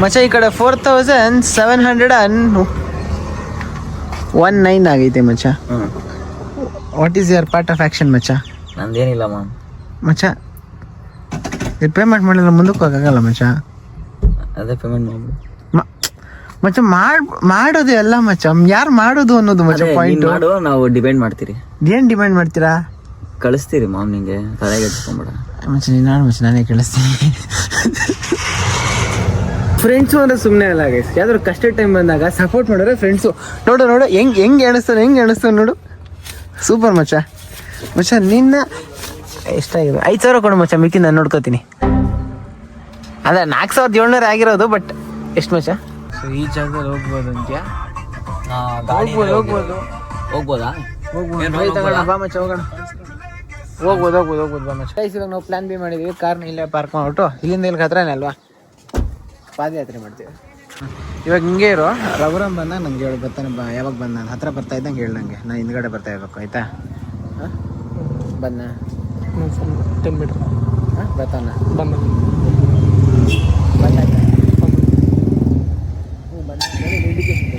ಮಚ್ಚ, ಈ ಕಡೆ 4719 ಆಗೈತೆ ಮಚ್ಚ. What is your part of action ಮಚ್ಚ? ನಂದೇನಿಲ್ಲ ಮಚ್ಚ, ಪೇಮೆಂಟ್ ಮಾಡಿಲ್ಲ ಮುಂದಕ್ಕೆ ಹೋಗಲ್ಲ ಮಚ್ಚ. ಅದೇ ಪೇಮೆಂಟ್ ಮಾಡಿ ಮಚ್ಚ. ಮಾಡೋದು ಎಲ್ಲ ಮಚ್ಚ, ಯಾರು ಮಾಡೋದು ಅನ್ನೋದು ಮಚ್ಚ ಪಾಯಿಂಟ್. ನಾವು ಡಿಪೆಂಡ್ ಮಾಡ್ತೀರಿ. ಏನ್ ಡಿಮ್ಯಾಂಡ್ ಮಾಡ್ತೀರಾ? ಕಳಿಸ್ತೀರಿ ಮಾಮ್, ನಿಂಗೆ ತಲೆಗೆ ಹಚ್ಕೊಂಬೇಡ ಮಚ್ಚ. ನಾನೇ ಕಳಿಸ್ತೀನಿ. ಫ್ರೆಂಡ್ಸು ಅಂದ್ರೆ ಸುಮ್ಮನೆ ಅಲ್ಲ ಗೈಸ್, ಯಾವ್ದಾದ್ರು ಕಷ್ಟ ಟೈಮ್ ಬಂದಾಗ ಸಪೋರ್ಟ್ ಮಾಡಿದ್ರೆ ಫ್ರೆಂಡ್ಸು. ನೋಡು ಹೆಂಗ್ ಎಣಿಸ್ತಾನೆ ನೋಡು. ಸೂಪರ್ ಮಚ್ಚ. ನಿನ್ನ ಎಷ್ಟಾಗಿದೆ? 5,000 ಕೊಡು ಮಚ್ಚ, ಮಿಕ್ಕಿ ನಾನು ನೋಡ್ಕೋತೀನಿ. ಅದ 4,700 ಆಗಿರೋದು. ಬಟ್ ಎಷ್ಟು ಮಚ್ಚ? ಈ ಜಾಗದಲ್ಲಿ ಹೋಗ್ಬೋದು ಅಂತ್ಯಾ? ಹೋಗ್ಬೋದಾ? ಬಾ ಮಚ್ಚ, ಹೋಗ್ಬೋದು ಬಾ ಮಚ್ಚ. ಇವಾಗ ನಾವು ಪ್ಲಾನ್ ಬಿ ಮಾಡಿದೀವಿ. ಕಾರ್ನ ಇಲ್ಲೇ ಪಾರ್ಕ್ ಮಾಡ್ಬಿಟ್ಟು ಇಲ್ಲಿಂದ ಇಲ್ಲಿಗೆ ಹತ್ರನೇ ಅಲ್ವಾ, ಪಾದಯಾತ್ರೆ ಮಾಡ್ತೀವಿ. ಇವಾಗ ಹಿಂಗೆ ಇರೋ ರಘುರಾಮ್ ಬಂದಾಗ ನಂಗೆ ಹೇಳು ಬರ್ತಾನೆ ಯಾವಾಗ ಬಂದ ನಾನು ಹತ್ರ ಬರ್ತಾ ಇದ್ದಂಗೆ ಹೇಳು ನನಗೆ ನಾನು ಹಿಂದ್ಗಡೆ ಬರ್ತಾ ಇರ್ಬೇಕು ಆಯ್ತಾ ಹಾಂ ಬಂದ 10 ಮೀಟರ್ ಹಾಂ ಬರ್ತಾನ ಬಂದ ಬಂದ ಹ್ಞೂ ಬಂದ ಇಂಡಿಕೇಶನ್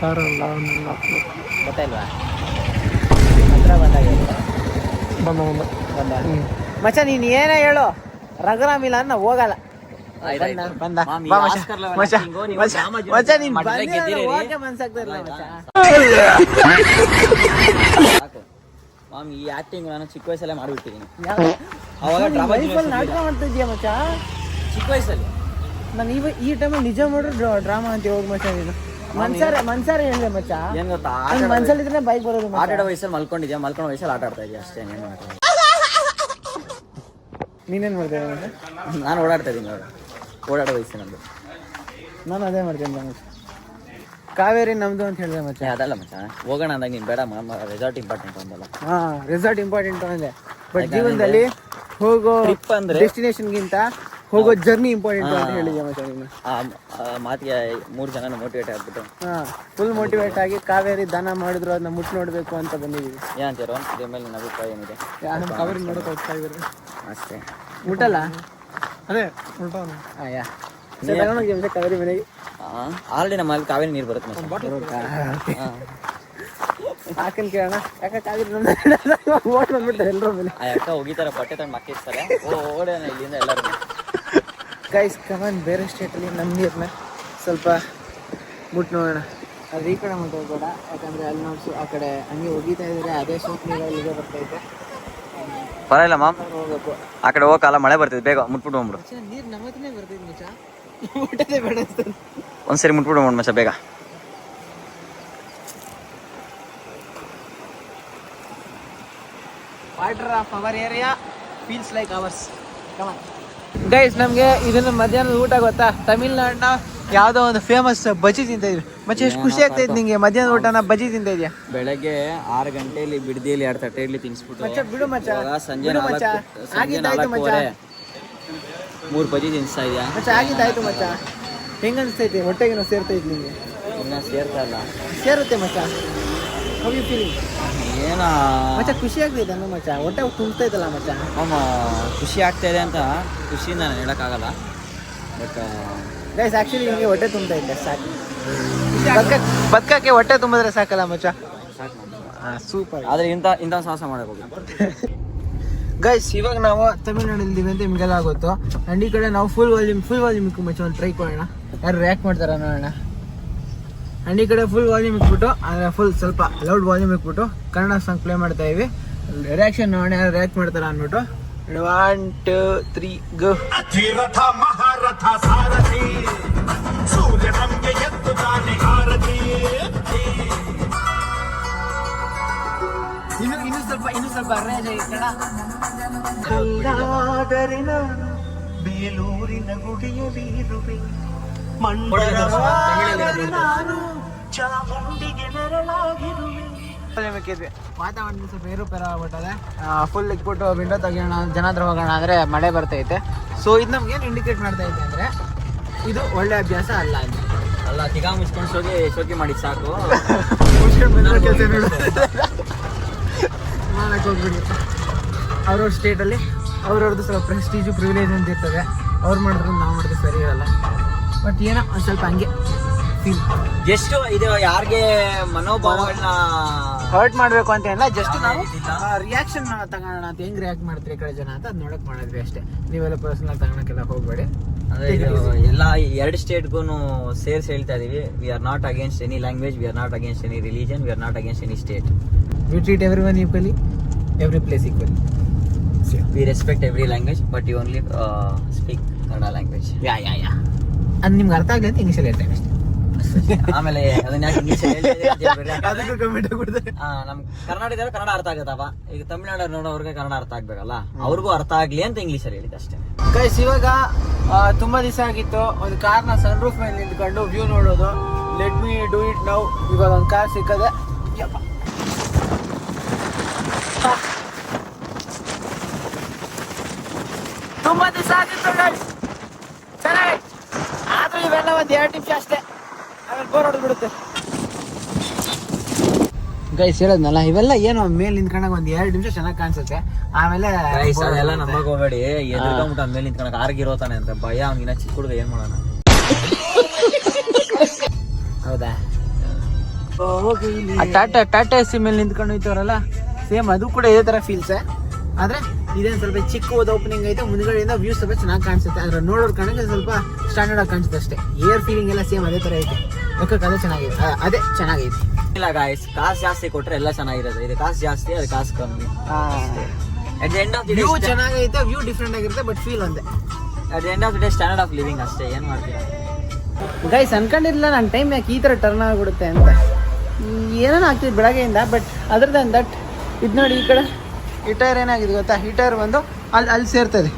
ಕಾರಲ್ಲ ಗೊತ್ತಾಯಿಲ್ವಾ ಹತ್ರ ಬಂದಾಗ ಬಂದ ಬಂದ ಮಚ್ಚ ನೀನು ಏನೇ ಹೇಳು ರಘುರಾಮ್ ಇಲ್ಲ ನಾವು ಹೋಗಲ್ಲ ಬಂದ ಮಾಮಿ, ಬಾ ಮಚ್ಚ. ಆಸ್ಕರ್ ಲೆವೆಲ್ ಮಚ್ಚ, acting ನೀವು ಮಚ್ಚ, ಡ್ರಾಮಾ ಮಚ್ಚ, ನೀನ್ ಮಾಡಿದ್ರೆ ಬಂದಿದ್ರೆ ಗೆದ್ದಿರಿ. ಹೋಗಕ್ಕೆ ಮನ್ಸಾಗ್ತಾ ಇಲ್ಲ ಮಚ್ಚ. ಸಾಕು ಮಾಮಿ, ಈ ಆಕ್ಟಿಂಗ್ ನಾನು ಚಿಕ್ಕ ವಯಸ್ಸಲ್ಲೇ ಮಾಡಿಬಿಟ್ಟಿದ್ದೀನಿ. ಯಾವ- ಅವಾಗ ನೀನ್ ಡ್ರಾಮಾ ಲೈಫಲ್ಲಿ ನಾಟಕ ಮಾಡ್ತಾ ಇದೀಯ ಮಚ್ಚ. ಚಿಕ್ಕ ವಯಸ್ಸಲ್ಲಿ ನಾನು ಈ ಟೈಮಲ್ಲಿ ನಿಜ ಮಾಡ್ರು ಡ್ರಾಮಾ ಅಂತ ಹೋಗಿ ಮಚ್ಚ ನೀನು ಮನ್ಸಾರ ಹೇಳಿದೆ ಮಚ್ಚ. ಏನ್ ಗೊತ್ತಾ, ನಿನ್ ಮನ್ಸಲ್ಲಿದ್ರೆ ಬೈಕ್ ಬರೋದು ಆಟ ಮಚ್ಚ. ಆಡೋ ವಯಸ್ಸಲ್ಲಿ ಮಲ್ಕೊಂಡಿದ್ಯಾ, ಮಲ್ಕೊಂಡ ವಯಸ್ಸಲ್ಲಿ ಆಟ ಆಡ್ತಾ ಇದೆಯಾ ಅಷ್ಟೇ. ಏನ್ ಮಾಡ್ತಾ ನೀನೇನ್ ಮಾಡ್ತೇವೆ ಮಚ್ಚ? ನಾನು ಓಡಾಡ್ತಾ ಇದ್ದೀನಿ ಇವಾಗ. ಓಡಾಡೋ ವಯಸ್ಸು ನಂದು. ನಾನು ಅದೇ ಮಾಡ್ತೇನೆ ಮಚ್ಚ. ಕಾವೇರಿ ನಮ್ದು ಅಂತ ಹೇಳಿದೆ ಮಚ್ಚ. ಅದಲ್ಲ ಮಚ್ಚ, ಹೋಗೋಣ ಅಂದಾಗ ನೀನು ಬೇಡ ರೆಸಾರ್ಟ್ ಇಂಪಾರ್ಟೆಂಟ್ ಅಂದಲ್ಲ. ಹಾ ರೆಸಾರ್ಟ್ ಇಂಪಾರ್ಟೆಂಟ್ ಅಂದೆ. ಬಟ್ ಜೀವನದಲ್ಲಿ ಹೋಗೋ ಟ್ರಿಪ್ ಅಂದ್ರೆ ಡೆಸ್ಟಿನೇಷನ್ಗಿಂತ ಹೋಗೋ ಜರ್ನಿ ಇಂಪಾರ್ಟೆಂಟ್ ಅಂತ ಹೇಳಿದ್ಯಾ ಮಚ್ಚ ನೀನು. ಆ ಮಾತಿಗೆ 3 ಜನ ಮೋಟಿವೇಟ್ ಆಗ್ಬಿಟ್ಟು ಹಾ ಫುಲ್ ಮೋಟಿವೇಟ್ ಆಗಿ ಕಾವೇರಿ ದಾನ ಮಾಡಿದ್ರು ಅದನ್ನ ಮುಟ್ಟು ನೋಡ್ಬೇಕು ಅಂತ ಬಂದಿದ್ದೀವಿ. ಏನಂತೀರೋ ಇದ್ರ ಮೇಲೆ ನನ್ನ ಅಭಿಪ್ರಾಯ ಏನಿದೆ ನಮ್ಮ ಕಾವೇರಿ ನೋಡಕ್ ಹೋಗ್ತಾ ಇದ್ರು ಅಷ್ಟೇ. ಮುಟ್ಟಲ್ಲ ಅದೇ ಉಲ್ಟಾ ಯಾ ತಗೊಂಡೋಗಿ ಮಚ್ಚ ಕಾವೇರಿ ಮನೆಗೆ. ಆಲ್ರೆಡಿ ನಮ್ಮಲ್ಲಿ ಕಾವೇರಿ ನೀರು ಬರುತ್ತೆ ಮಚ್ಚ. ಹಾಕನ್ ಕೇಳೋಣ ಯಾಕೆ ಕಾವೇರಿ ಓಡ್ ಬಂದ್ಬಿಟ್ರೆ ಎಲ್ಲರ ಮೇಲೆ. ಆ ಅಕ್ಕ ಹೋಗಿತಾರೆ ಬಟ್ಟೆ ತಗೊಂಡು ಮಕ್ಕಿರ್ತಾರೆ. ಓಡೋಣ ಇಲ್ಲಿಂದ ಎಲ್ಲರೂ. ಗೈಸ್ ಕಮನ್ ಬೇರೆ ಸ್ಟೇಟಲ್ಲಿ ನಮ್ಮ ನೀರನ್ನ ಸ್ವಲ್ಪ ಮುಟ್ಟು ನೋಡೋಣ. ಅದು ಈ ಕಡೆ ಮುಟ್ಟೋಗ್ಬೇಡ, ಯಾಕಂದರೆ ಅಲ್ಲಿ ನೋಡ್ಸು ಆ ಕಡೆ ಹಂಗೆ ಒಗಿತಾ ಇದ್ರೆ ಅದೇ ಸೋಪ್ ನೀರು ಇಲ್ಲಿಗೆ ಬರ್ತೈತೆ. ಪರವಾಗಿಲ್ಲ ಮಾಮ್, ಹೋಗ್ಬೇಕು ಆ ಕಡೆ ಹೋಗಲ್ಲ, ಮಳೆ ಬರ್ತಿದೆ, ಬೇಗ ಮುಟ್ಬಿಟ್ಟು ಹೋಗ್ಬಿಡು. ಮಚ್ಚ. ನೀರು ನಮ್ಮ ಹತ್ರನೇ ಬರ್ತೈತೆ ಮಚ್ಚ, ಮುಟ್ಟದೆ ಬೇಡ ಅನ್ಸ್ತದೆ. ಒಂದ್ಸರಿ ಮುಟ್ಬಿಟ್ಟು ಹೋಗ್ಬಿಡು ಮಚ್ಚ ಬೇಗ. Water of our area feels like ours. Come on guys, ನಮಗೆ ಇದನ್ನು ಮಧ್ಯಾಹ್ನದ ಊಟ ಗೊತ್ತಾ? ತಮಿಳ್ನಾಡಿನ ಯಾವುದೋ ಒಂದು ಫೇಮಸ್ ಬಜ್ಜಿ ತಿಂತ ಇದ್ವಿ ಮಚ್ಚ. ಎಷ್ಟು ಖುಷಿ ಆಗ್ತಾ ಇತ್ತು ನಿಂಗೆ ಮಧ್ಯಾಹ್ನದ ಊಟನ ಬಜ್ಜಿ ತಿಂತ ಇದೆಯಾ? ಬೆಳಗ್ಗೆ 6 ಗಂಟೆಯಲ್ಲಿ ಬಿಡದಿಯಲ್ಲಿ 2 ತಟ್ಟೆ ಇಡ್ಲಿ ತಿನ್ಸ್ಬಿಟ್ಟು ಮಚ್ಚ ಬಿಡು ಮಚ್ಚ, ಸಂಜೆ ಬಿಡು ಮಚ್ಚ. 4 ಆಗಿದ್ದಾಯ್ತು ಮಚ್ಚ, 3 ಬಜ್ಜಿ ತಿನ್ಸ್ತಾ ಇದೆಯಾ? ಮಚ್ಚ ಆಗಿದ್ದಾಯ್ತು ಮಚ್ಚ. ಹೆಂಗ ಅನಿಸ್ತೈತೆ? ಹೊಟ್ಟೆಗೇನೋ ಸೇರ್ತೈತೆ ನಿಂಗೆ? ಇನ್ನ ಸೇರ್ತಾ ಇಲ್ಲ. ಸೇರುತ್ತೆ ಮಚ್ಚ. ಹೌ ಯು ಫೀಲಿಂಗ್ ಏನ ಮಚ್ಚ? ಖುಷಿ ಆಗ್ತೈತೆ ಅನ್ನೋ ಮಚ್ಚ, ಹೊಟ್ಟೆ ತುಂಬ್ತೈತಲ್ಲ ಮಚ್ಚ. ಅಮ್ಮ ಖುಷಿ ಆಗ್ತಾ ಇದೆ ಅಂತ ಖುಷಿಯಿಂದ ನಾನು ಹೇಳೋಕ್ಕಾಗಲ್ಲ. ಬಟ್ ಗೈಸ್ ಆ್ಯಕ್ಚುಲಿ ನಿಮಗೆ ಹೊಟ್ಟೆ ತುಂಬ್ತೈತೆ ಸಾಕು. ಬದುಕಕ್ಕೆ ಹೊಟ್ಟೆ ತುಂಬಿದ್ರೆ ಸಾಕಲ್ಲ ಮಚ್ಚ. ಹಾಂ ಸೂಪರ್. ಆದರೆ ಇಂಥ ಸಾಹಸ ಮಾಡಕ್ಕೆ ಹೋಗಿ. ಗೈಸ್ ಇವಾಗ ನಾವು ತಮಿಳ್ನಾಡಲ್ಲಿದ್ದೀವಿ ಅಂತ ನಿಮಗೆಲ್ಲ ಗೊತ್ತು. ಆ್ಯಂಡ್ ಈ ಕಡೆ ನಾವು ಫುಲ್ ವಾಲ್ಯೂಮ್ ಇಕ್ಕು ಮಚ್ಚ ಒಂದು ಟ್ರೈ ಕೊಡೋಣ, ಯಾರು ರಿಯಾಕ್ಟ್ ಮಾಡ್ತಾರ ನೋಡೋಣ. ಆ್ಯಂಡ್ ಈ ಕಡೆ ಫುಲ್ ವಾಲ್ಯೂಮ್ ಇಕ್ಬಿಟ್ಟು ಅಂದರೆ ಫುಲ್ ಸ್ವಲ್ಪ ಲೌಡ್ ವಾಲ್ಯೂಮ್ ಇಕ್ಬಿಟ್ಟು ಕನ್ನಡ ಸಾಂಗ್ ಪ್ಲೇ ಮಾಡ್ತಾ ಇವಿ. ರಿಯಾಕ್ಷನ್ ನೋಡೋಣ ಯಾರು ರಿಯಾಕ್ಟ್ ಮಾಡ್ತಾರ ಅಂದ್ಬಿಟ್ಟು. 1 2 3 ಗೋ. ಅಧಿರಥ ಮಹಾರಥ ಸಾರಥಿ ಸೂರ್ಯ ನಮ್ಗೆ ಎತ್ತುತ್ತಾನೆ ಆರತಿ. ಇನ್ನು ಸ್ವಲ್ಪ ಅರೇಂಜ್ ಆಗಿತ್ತಲ್ಲ. ಕಲ್ಲಾದರೆ ನಾನು ಬೇಲೂರಿನ ಗುಡಿಯಲ್ಲಿರುವೆ, ಮಂಡಲವಾದರೆ ನಾನು ಚಾಮುಂಡಿಗೆ ನೆರಳಾಗಿರುವೆ. ವಾತಾವರಣ ಸ್ವಲ್ಪ ಏರುಪೇರು ಆಗ್ಬಿಟ್ಟದೆ. ಫುಲ್ ಇಟ್ಬಿಟ್ಟು ವಿಂಡೋ ತೆಗಿಯೋಣ, ಜನ ಹತ್ರ ಹೋಗೋಣ ಅಂದರೆ ಮಳೆ ಬರ್ತೈತೆ. ಸೊ ಇದು ನಮ್ಗೆ ಏನು ಇಂಡಿಕೇಟ್ ಮಾಡ್ತಾ ಐತೆ ಅಂದರೆ ಇದು ಒಳ್ಳೆ ಅಭ್ಯಾಸ ಅಲ್ಲ ಅಂತ. ಅಲ್ಲ, ತಿಗಾ ಮುಚ್ಕೊಂಡು ಶೋಕಿ ಮಾಡಿ ಸಾಕು. ಕೆಲಸ ಮಾಡಕ್ಕೆ ಹೋಗ್ಬಿಡಿ. ಅವ್ರವ್ರ ಸ್ಟೇಟಲ್ಲಿ ಅವ್ರವ್ರದ್ದು ಸ್ವಲ್ಪ ಪ್ರೆಸ್ಟೀಜು ಪ್ರಿವಿಲೇಜ್ ಅಂತ ಇರ್ತದೆ. ಅವ್ರು ಮಾಡಿದ್ರು ನಾವು ಮಾಡಿದ್ರೆ ಸರಿ ಇರಲ್ಲ. ಬಟ್ ಏನೋ ಒಂದು ಸ್ವಲ್ಪ ಹಂಗೆ ಫೀಲ್. ಎಷ್ಟು ಇದು ಯಾರಿಗೆ ಮನೋಭಾವಗಳನ್ನ ಹರ್ಟ್ ಮಾಡಬೇಕು ಅಂತ ಏನಿಲ್ಲ, ಜಸ್ಟ್ ನಾವು ರಿಯಾಕ್ಷನ್ ತಗೋಣ ಅಂತ. ಹೆಂಗ್ ರಿಯಾಕ್ಟ್ ಮಾಡ್ತೀರಿ ಈ ಕಡೆ ಜನ ಅಂತ ಅದು ನೋಡಕ್ ಮಾಡಿದ್ವಿ ಅಷ್ಟೇ. ನೀವೆಲ್ಲ ಪರ್ಸನಲ್ ತಗೊಳಕ್ಕೆಲ್ಲ ಹೋಗ್ಬೇಡಿ. ಅಂದ್ರೆ ಇದು ಎಲ್ಲ 2 ಸ್ಟೇಟ್ಗೂ ಸೇರ್ಸಿ ಹೇಳ್ತಾ ಇದೀವಿ. We are not against any language, we are not against any religion, we are not against any state. We treat everyone equally, every place equally. We respect every language, but you only speak Kannada language. ಅದು ನಿಮ್ಗೆ ಅರ್ಥ ಆಗಲಿ ಅಂತ ಇಂಗ್ಲೀಷಲ್ಲಿ ಹೇಳ್ತೇನೆ ಅಷ್ಟೇ. ಆಮೇಲೆ ಅದನ್ನ ಯಾಕೆ ಇಂಗ್ಲೀಷ್ ಅದಕ್ಕೂ ಕಮೆಂಟ್ ಕೊಡ್ತಾರೆ. ನಮ್ ಕರ್ನಾಟಕದವ್ರು ಕನ್ನಡ ಅರ್ಥ ಆಗತ್ತವ. ಈಗ ತಮಿಳ್ನಾಡು ನೋಡೋರ್ಗೆ ಕನ್ನಡ ಅರ್ಥ ಆಗ್ಬೇಕಲ್ಲ, ಅವ್ರಿಗೂ ಅರ್ಥ ಆಗ್ಲಿ ಅಂತ ಇಂಗ್ಲೀಷಲ್ಲಿ ಹೇಳಿದ ಅಷ್ಟೇ. ಗೈಸ್ ಇವಾಗ ತುಂಬಾ ದಿವಸ ಆಗಿತ್ತು ಒಂದು ಕಾರ್ನ ಸನ್ ರೂಫ್ ಮೇಲೆ ನಿಂತ್ಕೊಂಡು ವ್ಯೂ ನೋಡೋದು. Let me do it now. ಇವಾಗ ಒಂದು ಕಾರ್ ಸಿಕ್ಕದೆ. ತುಂಬಾ ದಿವಸ ಆಗಿತ್ತು ಗೈಸ್, ಚೆನ್ನಾಗಿ. ಆದ್ರೂ ಇವೆಲ್ಲ ಒಂದು 2 ನಿಮಿಷ ಅಷ್ಟೇ, ಆಮೇಲೆ ಬೋರ್ ಹೊಡೆದ್ಬಿಡುತ್ತೆ. ಗೈಸ್ ಹೇಳದ್ನಲ್ಲ, ಇವೆಲ್ಲ ಏನೋ ಮೇಲೆ ನಿಂತ್ಕೊಂಡಾಗ ಒಂದ್ 2 ನಿಮಿಷ ಚೆನ್ನಾಗಿ ಕಾಣಿಸುತ್ತೆ, ಆಮೇಲೆ ಅದೆಲ್ಲ ನಮಗ್ ಹೋಗ್ಬೇಡಿ. ಎದ್ಕೊಂಬಿಟ್ಟು ಮೇಲೆ ನಿಂತ್ಕೊಳಕ್ ಆರ್ಗಿರೋತಾನೆ ಅಂತ ಭಯ. ಅವ್ನಿನ ಚಿಕ್ಕ ಹುಡುಗ ಏನ್ ಮಾಡೋಣ. ಹೌದಾ? ಟಾಟಾ ಎಸ್ ಮೇಲೆ ನಿಂತ್ಕೊಂಡು ಹೋಯ್ತವ್ರಲ್ಲ, ಸೇಮ್ ಅದು ಕೂಡ ಇದೇ ತರ ಫೀಲ್ಸ್. ಆದ್ರೆ ಇದೇನು ಸ್ವಲ್ಪ ಚಿಕ್ಕ ಓಪನಿಂಗ್ ಐತೆ, ಮುಂದ್ಗಡೆಯಿಂದ ವ್ಯೂ ಸ್ವಲ್ಪ ಚೆನ್ನಾಗಿ ಕಾಣಿಸುತ್ತೆ. ಆದ್ರೆ ನೋಡೋರ್ ಕಣಕ್ಕೆ ಸ್ವಲ್ಪ ಸ್ಟ್ಯಾಂಡರ್ಡ್ ಆಗಿ ಕಾಣಿಸುತ್ತೆ ಅಷ್ಟೇ. ಏರ್ ಫೀಲಿಂಗ್ ಎಲ್ಲ ಸೇಮ್ ಅದೇ ತರ ಐತೆ. ಯಾಕಂದ್ರೆ ಅದೇ ಚೆನ್ನಾಗೈತೆ. ಇಲ್ಲ ಗಾಯ್ಸ್, ಕಾಸು ಜಾಸ್ತಿ ಕೊಟ್ರೆ ಎಲ್ಲ ಚೆನ್ನಾಗಿರೋದು. ಇದು ಕಾಸು ಜಾಸ್ತಿ, ಅದು ಕಾಸು ಕಮ್ಮಿ. At the end of the day view ಚೆನ್ನಾಗೈತೆ, ವ್ಯೂ ಡಿಫ್ರೆಂಟ್ ಆಗಿರುತ್ತೆ, ಬಟ್ ಫೀಲ್ ಒಂದೇ. At the end of the day standard of living ಅಷ್ಟೇ. ಏನ್ ಮಾಡ್ತೀರಾ ಗೈಸ್? ಅನ್ಕೊಂಡಿರ್ಲಿಲ್ಲ ನನ್ನ ಟೈಮ್ ಯಾಕೆ ಈ ಥರ ಟರ್ನ್ ಆಗಿಬಿಡುತ್ತೆ ಅಂತ. ಏನೋ ಆಗ್ತಿತ್ತು ಬೆಳಗ್ಗೆಯಿಂದ, ಬಟ್ ಅದರ್ ದನ್ ದಟ್ ಇದು ನೋಡಿ, ಈ ಕಡೆ ಈ ಟೈರ್ ಏನಾಗಿದೆ ಗೊತ್ತಾ? ಈ ಟೈರ್ ಬಂದು ಅಲ್ಲಿ ಸೇರ್ತದೆ.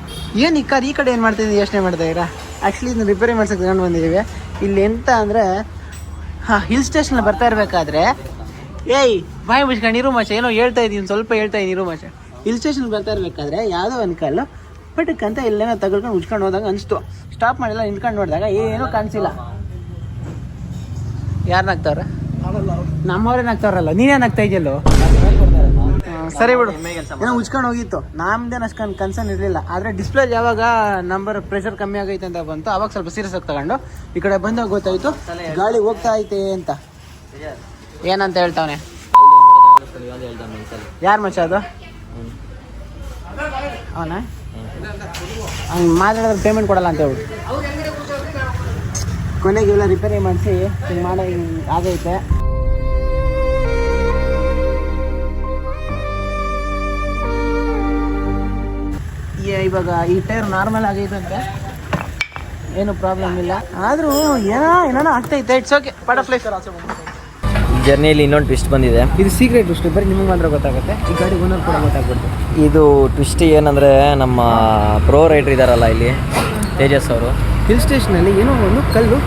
ಏನು ಈ ಕಡೆ ಏನು ಮಾಡ್ತಿದ್ದೀನಿ ಯೋಚನೆ ಮಾಡ್ತಾ ಇದ್ದೀರಾ? ಆ್ಯಕ್ಚುಲಿ ಇದನ್ನ ರಿಪೇರಿ ಮಾಡ್ಸಕ್ಕೆ ತಗೊಂಡು ಬಂದಿದ್ದೀವಿ. ಇಲ್ಲಿ ಎಂತ ಅಂದರೆ, ಹಿಲ್ ಸ್ಟೇಷನ್ ಬರ್ತಾ ಇರಬೇಕಾದ್ರೆ, ಏಯ್ ಬಾಯಿ ಮುಚ್ಕೊಂಡು ಇರು ಮಚ್ಚ, ಏನೋ ಹೇಳ್ತಾ ಇದ್ದೀನಿ, ಸ್ವಲ್ಪ ಹೇಳ್ತಾ ಇದ್ದೀನಿ ಇರು ಮಚ್ಚ. ಹಿಲ್ ಸ್ಟೇಷನ್ ಬರ್ತಾ ಇರಬೇಕಾದ್ರೆ ಯಾವುದೋ ಒಂದು ಕಲ್ಲು ಪಟಕ್ಕಂತ ಎಲ್ಲೇನೋ ತಗೊಳ್ಕೊಂಡು ಉಜ್ಕೊಂಡು ಹೋದಾಗ ಅನಿಸ್ತು. ಸ್ಟಾಪ್ ಮಾಡಿಲ್ಲ, ನಿಂತ್ಕೊಂಡು ನೋಡಿದಾಗ ಏನೂ ಕಾಣಿಸಿಲ್ಲ. ಯಾರನ್ನಾಗ್ತಾವ್ರೆ? ನಮ್ಮವ್ರೇನಾಗ್ತಾವ್ರಲ್ಲ, ನೀನೇನಾಗ್ತಾ ಇದೆಯಲ್ಲೋ? ಸರಿ ಬಿಡು, ಏನೋ ಉಜ್ಕೊಂಡು ಹೋಗಿತ್ತು. ನಮ್ದೇನು ಅಷ್ಟು ಕನ್ಸರ್ನ್ ಇರಲಿಲ್ಲ. ಆದರೆ ಡಿಸ್ಪ್ಲೇ ಯಾವಾಗ ನಂಬರ್ ಪ್ರೆಷರ್ ಕಮ್ಮಿ ಆಗೈತೆ ಅಂತ ಬಂತು, ಅವಾಗ ಸ್ವಲ್ಪ ಸೀರಿಯಸ್ ಆಗಿ ತಗೊಂಡು ಈ ಕಡೆ ಬಂದಾಗ ಗೊತ್ತಾಯ್ತು ಗಾಳಿ ಹೋಗ್ತಾ ಐತೆ ಅಂತ. ಏನಂತ ಹೇಳ್ತಾವನೆ? ಯಾರು ಮಚ್ಚ ಅದು? ಅವನಾ? ಅವ್ನು ಮಾತಾಡಿದ್ರೆ ಪೇಮೆಂಟ್ ಕೊಡಲ್ಲ ಅಂತ ಹೇಳ್ಬಿಟ್ಟು ಕೊನೆಗೆ ಇವೆಲ್ಲ ರಿಪೇರಿ ಮಾಡಿಸಿ ಹಿಂಗೆ ಮಾಡೋ ಆಗೈತೆ. ಇವಾಗ ಈ ಟೈರ್ ನಾರ್ಮಲ್ ಆಗೈತಂತೆ, ಏನು ಪ್ರಾಬ್ಲಮ್ ಇಲ್ಲ. ಆದರೂ ಏನೋ ಆಗ್ತೈತೆ. It's okay, part of life. ಜರ್ನಿಯಲ್ಲಿ ಇನ್ನೊಂದು ಟ್ವಿಸ್ಟ್ ಬಂದಿದೆ. ಇದು ಸೀಕ್ರೆಟ್ ಟ್ವಿಸ್ಟ್, ಬರೀ ನಿಮಗೆ ಮಾತ್ರ ಗೊತ್ತಾಗುತ್ತೆ. ಈ ಗಾಡಿ ಓನರ್ ಕೂಡ ಗೊತ್ತಾಗ್ಬಿಡ್ತು. ಇದು ಟ್ವಿಸ್ಟ್ ಏನಂದ್ರೆ, ನಮ್ಮ ಪ್ರೋ ರೈಡರ್ ಇದಾರಲ್ಲ ಇಲ್ಲಿ, ತೇಜಸ್ ಅವರು, ಹಿಲ್ ಸ್ಟೇಷನಲ್ಲಿ ಏನೋ ಒಂದು ಕಲ್ಲು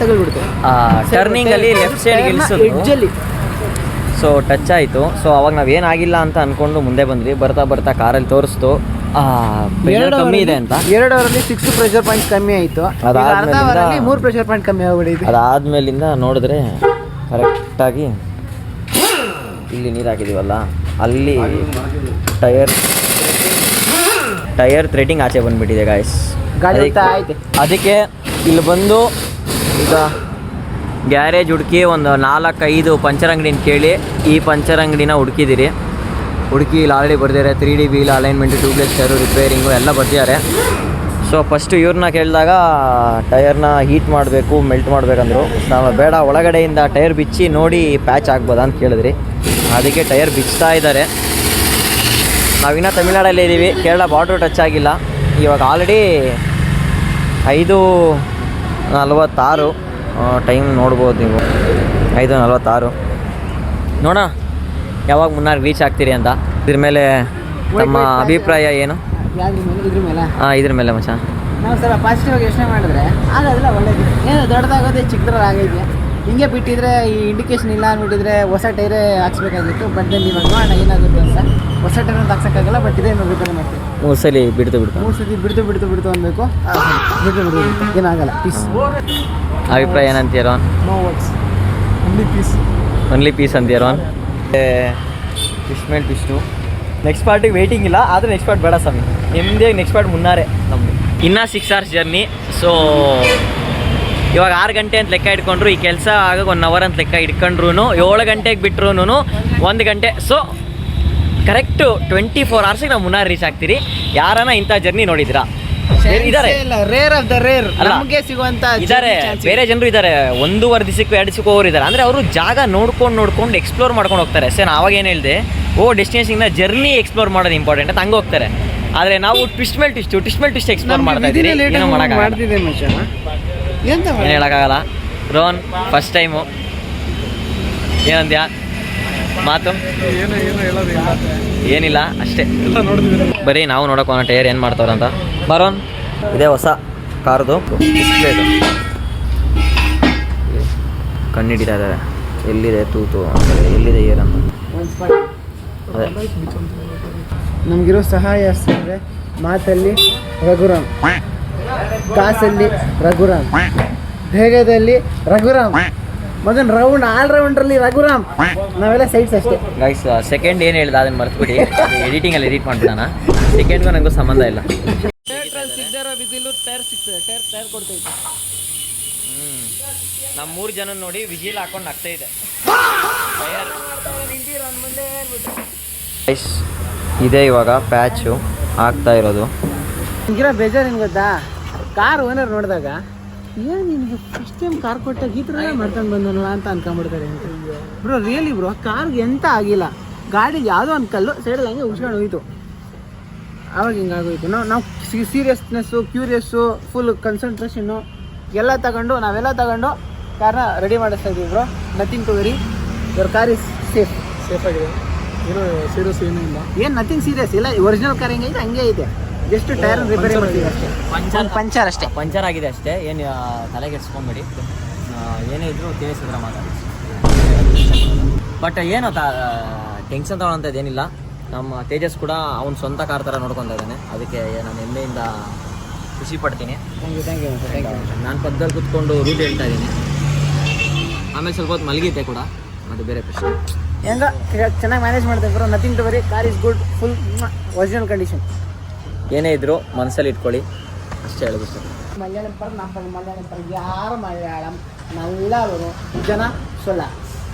ತಗೊಳ್ಬಿಡ್ತು. ಟರ್ನಿಂಗ್ ಅಲ್ಲಿ ಲೆಫ್ಟ್ ಸೈಡ್ ಎಡ್ಜಲ್ಲಿ ಸೊ ಟಚ್ ಆಯಿತು. ಸೊ ಅವಾಗ ನಾವೇನಾಗಿಲ್ಲ ಅಂತ ಅನ್ಕೊಂಡು ಮುಂದೆ ಬಂದ್ವಿ. ಬರ್ತಾ ಕಾರಲ್ಲಿ ತೋರಿಸ್ತು ಕಮ್ಮಿ ಇದೆ ಅಂತ. 2 ಅವರಲ್ಲಿ 6 ಪ್ರೆಷರ್ ಪಾಯಿಂಟ್ ಕಮ್ಮಿ ಆಯಿತು. ಅರ್ಧ ಅವರಲ್ಲಿ 3 ಪ್ರೆಷರ್ ಪಾಯಿಂಟ್ ಕಮ್ಮಿ ಆಗ್ಬಿಟ್ಟಿದೆ. ಅದಾದ್ಮೇಲಿಂದ ನೋಡಿದ್ರೆ ಕರೆಕ್ಟಾಗಿ ಇಲ್ಲಿ ನೀರು ಹಾಕಿದೀವಲ್ಲ, ಅಲ್ಲಿ ಟೈರ್ ಥ್ರೆಡಿಂಗ್ ಆಚೆ ಬಂದ್ಬಿಟ್ಟಿದೆ ಗಾಯ್ಸ್. ಅದಕ್ಕೆ ಇಲ್ಲಿ ಬಂದು ಈಗ ಗ್ಯಾರೇಜ್ ಹುಡುಕಿ ಒಂದು 4-5 ಪಂಚರ್ ಅಂಗಡಿನ ಕೇಳಿ ಈ ಪಂಚರ್ ಅಂಗಡಿನ ಹುಡುಕಿದಿರಿ. ಹುಡುಕಿ ಇಲ್ಲಿ ಆಲ್ರೆಡಿ ಬರ್ದಿದ್ದಾರೆ 3D wheel alignment, tubeless tyre, repairing ಎಲ್ಲ ಬರ್ದಿದ್ದಾರೆ. ಸೊ ಫಸ್ಟು ಇವ್ರನ್ನ ಕೇಳಿದಾಗ ಟೈರ್ನ ಹೀಟ್ ಮಾಡಬೇಕು, ಮೆಲ್ಟ್ ಮಾಡಬೇಕಂದ್ರು. ನಾವು ಬೇಡ, ಒಳಗಡೆಯಿಂದ ಟೈರ್ ಬಿಚ್ಚಿ ನೋಡಿ ಪ್ಯಾಚ್ ಆಗ್ಬೋದಾ ಅಂತ ಕೇಳಿದ್ರಿ. ಅದಕ್ಕೆ ಟೈರ್ ಬಿಚ್ತಾ ಇದ್ದಾರೆ. ನಾವಿನ್ನೂ ತಮಿಳ್ನಾಡಲ್ಲೇ ಇದ್ದೀವಿ, ಕೇರಳ ಬಾರ್ಡ್ರು ಟಚ್ ಆಗಿಲ್ಲ. ಇವಾಗ ಆಲ್ರೆಡಿ 5:46 ಟೈಮ್ ನೋಡ್ಬೋದು ನೀವು. 5:46 ನೋಡೋಣ ಯಾವಾಗ ಮುನ್ನಾರ್ ರೀಚ್ ಆಗ್ತೀರಿ ಅಂತ. ಇದ್ರ ಮೇಲೆ ನಮ್ಮ ಅಭಿಪ್ರಾಯ ಏನು? ಇದ್ರ ಮೇಲೆ ಮಚ್ಚ ನಾವು ಸ್ವಲ್ಪ ಪಾಸಿಟಿವ್ ಆಗಿ ಯೋಚನೆ ಮಾಡಿದ್ರೆ ಆಗೋದಿಲ್ಲ, ಒಳ್ಳೇದು. ಏನು ದೊಡ್ಡದಾಗೋದೇ ಚಿಕ್ಕದ್ರಲ್ಲಿ ಆಗೈತೆ. ಹಿಂಗೆ ಬಿಟ್ಟಿದ್ರೆ ಈ ಇಂಡಿಕೇಶನ್ ಇಲ್ಲ ಅಂದ್ಬಿಟ್ಟಿದ್ರೆ ಹೊಸ ಟೈರೇ ಹಾಕ್ಸ್ಬೇಕಾಗಿತ್ತು. ಬಟ್ ದೆನ್ ಇವಾಗ ನೋಡೋಣ ಏನಾಗುತ್ತೆ ಅಂತ. ಹೊಸ ಟೈರ್ ಅಂತ ಹಾಕ್ಸೋಕ್ಕಾಗಲ್ಲ, ಬಟ್ ಇದೇ ನಾವು ರಿಪೇರಿ ಮಾಡ್ತೀವಿ. 3 ಸಲ ಬಿಡ್ತು ಅನ್ಬೇಕು. ಬಿಡ್ತು ಏನಾಗಲ್ಲ. ಪೀಸ್ ಅಭಿಪ್ರಾಯ ಏನಂತೀರೋ? ನೋ ವರ್ಡ್ಸ್, ಒನ್ಲಿ ಪೀಸ್ ಅಂತೀರೋ? ಟ್ವಿಸ್ಟ್ ಮೇಲೆ ಟ್ವಿಸ್ಟು. ನೆಕ್ಸ್ಟ್ ಪಾರ್ಟಿಗೆ ವೆಯ್ಟಿಂಗ್ ಇಲ್ಲ, ಆದರೆ ನೆಕ್ಸ್ಟ್ ಪಾರ್ಟ್ ಬೇಡ ಸ್ವಾಮಿ, ನಿಮ್ಮದೇ ನೆಕ್ಸ್ಟ್ ಪಾರ್ಟ್ ಮುನ್ನಾರೆ ನಮ್ಮದು. ಇನ್ನೂ 6 hours ಜರ್ನಿ. ಸೊ ಇವಾಗ 6 ಗಂಟೆ ಅಂತ ಲೆಕ್ಕ ಇಟ್ಕೊಂಡ್ರು, ಈ ಕೆಲಸ ಆಗ 1 hour ಅಂತ ಲೆಕ್ಕ ಇಟ್ಕೊಂಡ್ರು, 7 ಗಂಟೆಗೆ ಬಿಟ್ರು 1 ಗಂಟೆ. ಸೊ ಕರೆಕ್ಟು 24 hours ನಾವು ಮುನ್ನಾರ್ ರೀಚ್ ಆಗ್ತೀರಿ. ಯಾರನ್ನ ಇಂಥ ಜರ್ನಿ ನೋಡಿದ್ದೀರಾ? ಇದ್ದಾರೆ, ರೇರ್ ಆಫ್ ದ ರೇರ್ ನಮಗೆ ಸಿಗುವಂತ ಇದ್ದಾರೆ. ಬೇರೆ ಜನರು ಇದ್ದಾರೆ, 1.5 ದಿವಸಕ್ಕೂ 2 ದಿವಸಕ್ಕೂ ಹೋಗೋರು ಇದ್ದಾರೆ. ಅಂದರೆ ಅವರು ಜಾಗ ನೋಡ್ಕೊಂಡು ಎಕ್ಸ್ಪ್ಲೋರ್ ಮಾಡ್ಕೊಂಡು ಹೋಗ್ತಾರೆ. ಸರ್ ನಾನು ಅವಾಗ ಏನು ಹೇಳಿದೆ, ಡೆಸ್ಟಿನೇಷನ್ನ ಜರ್ನಿ ಎಕ್ಸ್ಪ್ಲೋರ್ ಮಾಡೋದು ಇಂಪಾರ್ಟೆಂಟ್ ಅಂತ ಹಂಗೆ ಹೋಗ್ತಾರೆ. ಆದರೆ ನಾವು ಟ್ವಿಸ್ಟ್ ಮೇಲೆ ಟ್ವಿಸ್ಟ್ ಎಕ್ಸ್ಪ್ಲೋರ್ ಮಾಡ್ತಾ ಇದ್ದೀವಿ. ಏನೋ ಮಾಡೋಕ್ಕಾಗಲ್ಲ, ಏನು ಹೇಳೋಕ್ಕಾಗಲ್ಲ. ರೋನ್ ಫಸ್ಟ್ ಟೈಮು ಏನಂದ್ಯಾ ಮಾತು? ಏನಿಲ್ಲ ಅಷ್ಟೇ, ಬರೀ ನಾವು ನೋಡೋಕೆ ಹೋಗೋಣ ಟೈರ್ ಏನು ಮಾಡ್ತಾವ್ರಂತ. ಬರೋನ್ ಇದೇ ಹೊಸ ಕಾರ್ದು ಡಿಸ್ಪ್ಲೇ. ಕಣ್ಣಿಡಿತಾ ಇದ್ದಾರೆ, ಎಲ್ಲಿದೆ ತೂತು, ಎಲ್ಲಿದೆ ಏರ್ ಅಂತ. ಅದೇ ನಮಗಿರೋ ಸಹಾಯ ಅಂದರೆ ಮಾತಲ್ಲಿ ರಘುರಾಮ್, ಕಾಸಲ್ಲಿ ರಘುರಾಮ್, ಬೇಗದಲ್ಲಿ ರಘುರಾಮ್, ಮಗನ್ ರೌಂಡ್ ಆಲ್ರೌಂಡ್ರಲ್ಲಿ ರಘುರಾಮ್. ನಾವೆಲ್ಲ ಸೈಡ್ಸ್ ಅಷ್ಟೇ ಗೈಸ್. ಸೆಕೆಂಡ್ ಏನು ಹೇಳಿದ ಅದನ್ನ ಮರ್ತ್ಬಿಡಿ, ಎಡಿಟಿಂಗಲ್ಲಿ ಎಡಿಟ್ ಮಾಡ್ಬಿಡೋಣ. ಸೆಕೆಂಡ್ಗೂ ನನಗೂ ಸಂಬಂಧ ಇಲ್ಲ. ನಮ್ಮ 3 ಜನ ನೋಡಿ ವಿಜಿಲ್ ಹಾಕೊಂಡು ಆಗ್ತಾ ಇದೆ. ಇದೇ ಇವಾಗ ಪ್ಯಾಚು ಆಗ್ತಾ ಇರೋದು. ಹಿಂಗಿರೋ ಬೇಜಾರು ಏನು ಗೊತ್ತಾ, ಕಾರ್ ಓನರ್ ನೋಡಿದಾಗ ಏನು ನಿನಗೆ ಫಸ್ಟ್ ಟೈಮ್ ಕಾರ್ ಕೊಟ್ಟಾಗ ಈ ಥರ ಮಾಡ್ಕೊಂಡು ಬಂದನಲ್ಲ ಅಂತ ಅನ್ಕೊಂಡ್ಬಿಡ್ತಾರೆ ಅಂತ. ಬ್ರೋ ರಿಯಲಿ ಬ್ರೋ, ಕಾರ್ಗೆ ಎಂತ ಆಗಿಲ್ಲ, ಗಾಡಿಗೆ ಯಾವುದೋ ಒಂದು ಕಲ್ಲು ಸೈಡಲ್ಲಿ ಹಂಗೆ ಉಳ್ಸ್ಕೊಂಡು ಹೋಯ್ತು. ಆವಾಗ ಹಿಂಗಾಗೋಯ್ತು. ನಾವು ಸೀರಿಯಸ್ನೆಸ್ಸು, ಕ್ಯೂರಿಯಸ್ಸು, ಫುಲ್ ಕನ್ಸಂಟ್ರೇಷನ್ನು ಎಲ್ಲ ತಗೊಂಡು ನಾವೆಲ್ಲ ತಗೊಂಡು ಕಾರ್ನ ರೆಡಿ ಮಾಡಿಸ್ತಾ ಇದ್ದೀವಿ bro. Nothing to worry, your car is safe ಆಗಿದೆ. ಏನೋ ಸೀರಿಯಸ್ ಏನೂ ಇಲ್ಲ, ಏನು ನಥಿಂಗ್ ಸೀರಿಯಸ್ ಇಲ್ಲ. ಒರಿಜಿನಲ್ ಕಾರ್ ಹೆಂಗೈತೆ ಹಂಗೆ ಐತೆ, ಜಸ್ಟ್ ಟೈರ್ ರಿಪೇರಿ ಮಾಡ್ತೀವಿ ಅಷ್ಟೇ. ಪಂಚರ್ ಅಷ್ಟೇ, ಪಂಚರ್ ಆಗಿದೆ ಅಷ್ಟೇ. ಏನು ತಲೆಗೆ ಎಡ್ಸ್ಕೊಂಬೇಡಿ, ಏನೇ ಇದ್ರು ತಿಳಿಸಿದ್ರೆ ಮಾತಾಡಿ. ಬಟ್ ಏನು ಟೆನ್ಷನ್ ತಗೊಳ್ಳೋಂಥದ್ದು ಏನಿಲ್ಲ. ನಮ್ಮ ತೇಜಸ್ ಕೂಡ ಅವ್ನ ಸ್ವಂತ ಕಾರ್ ಥರ ನೋಡ್ಕೊತಾ ಇದ್ದಾನೆ. ಅದಕ್ಕೆ ನಾನು ಹೆಮ್ಮೆಯಿಂದ ಖುಷಿ ಪಡ್ತೀನಿ. Thank you. ನಾನು ಪಕ್ಕದಲ್ಲಿ ಕೂತ್ಕೊಂಡು ರೂಟ್ ಹೇಳ್ತಾ ಇದ್ದೀನಿ. ಆಮೇಲೆ ಸ್ವಲ್ಪ ಹೊತ್ತು ಮಲಗಿದ್ದೆ ಕೂಡ, ಅದು ಬೇರೆ ಪ್ರಶ್ನೆ. ಹೆಂಗ ಚೆನ್ನಾಗಿ ಮ್ಯಾನೇಜ್ ಮಾಡ್ತೇವೆ bro. Nothing to worry, car is good, full original condition. ಏನೇ ಇದ್ರು ಮನಸ್ಸಲ್ಲಿ ಇಟ್ಕೊಳ್ಳಿ ಅಷ್ಟೇ ಹೇಳೋದು ಸರ್. ಮಲಯಾಳಂ ಪರ ಮಲಯಾಳಂ ಪರ ಯಾರು ಮಲಯಾಳಂ ನಲ್ಲವರು ಜನ ಸೊಲ್ಲ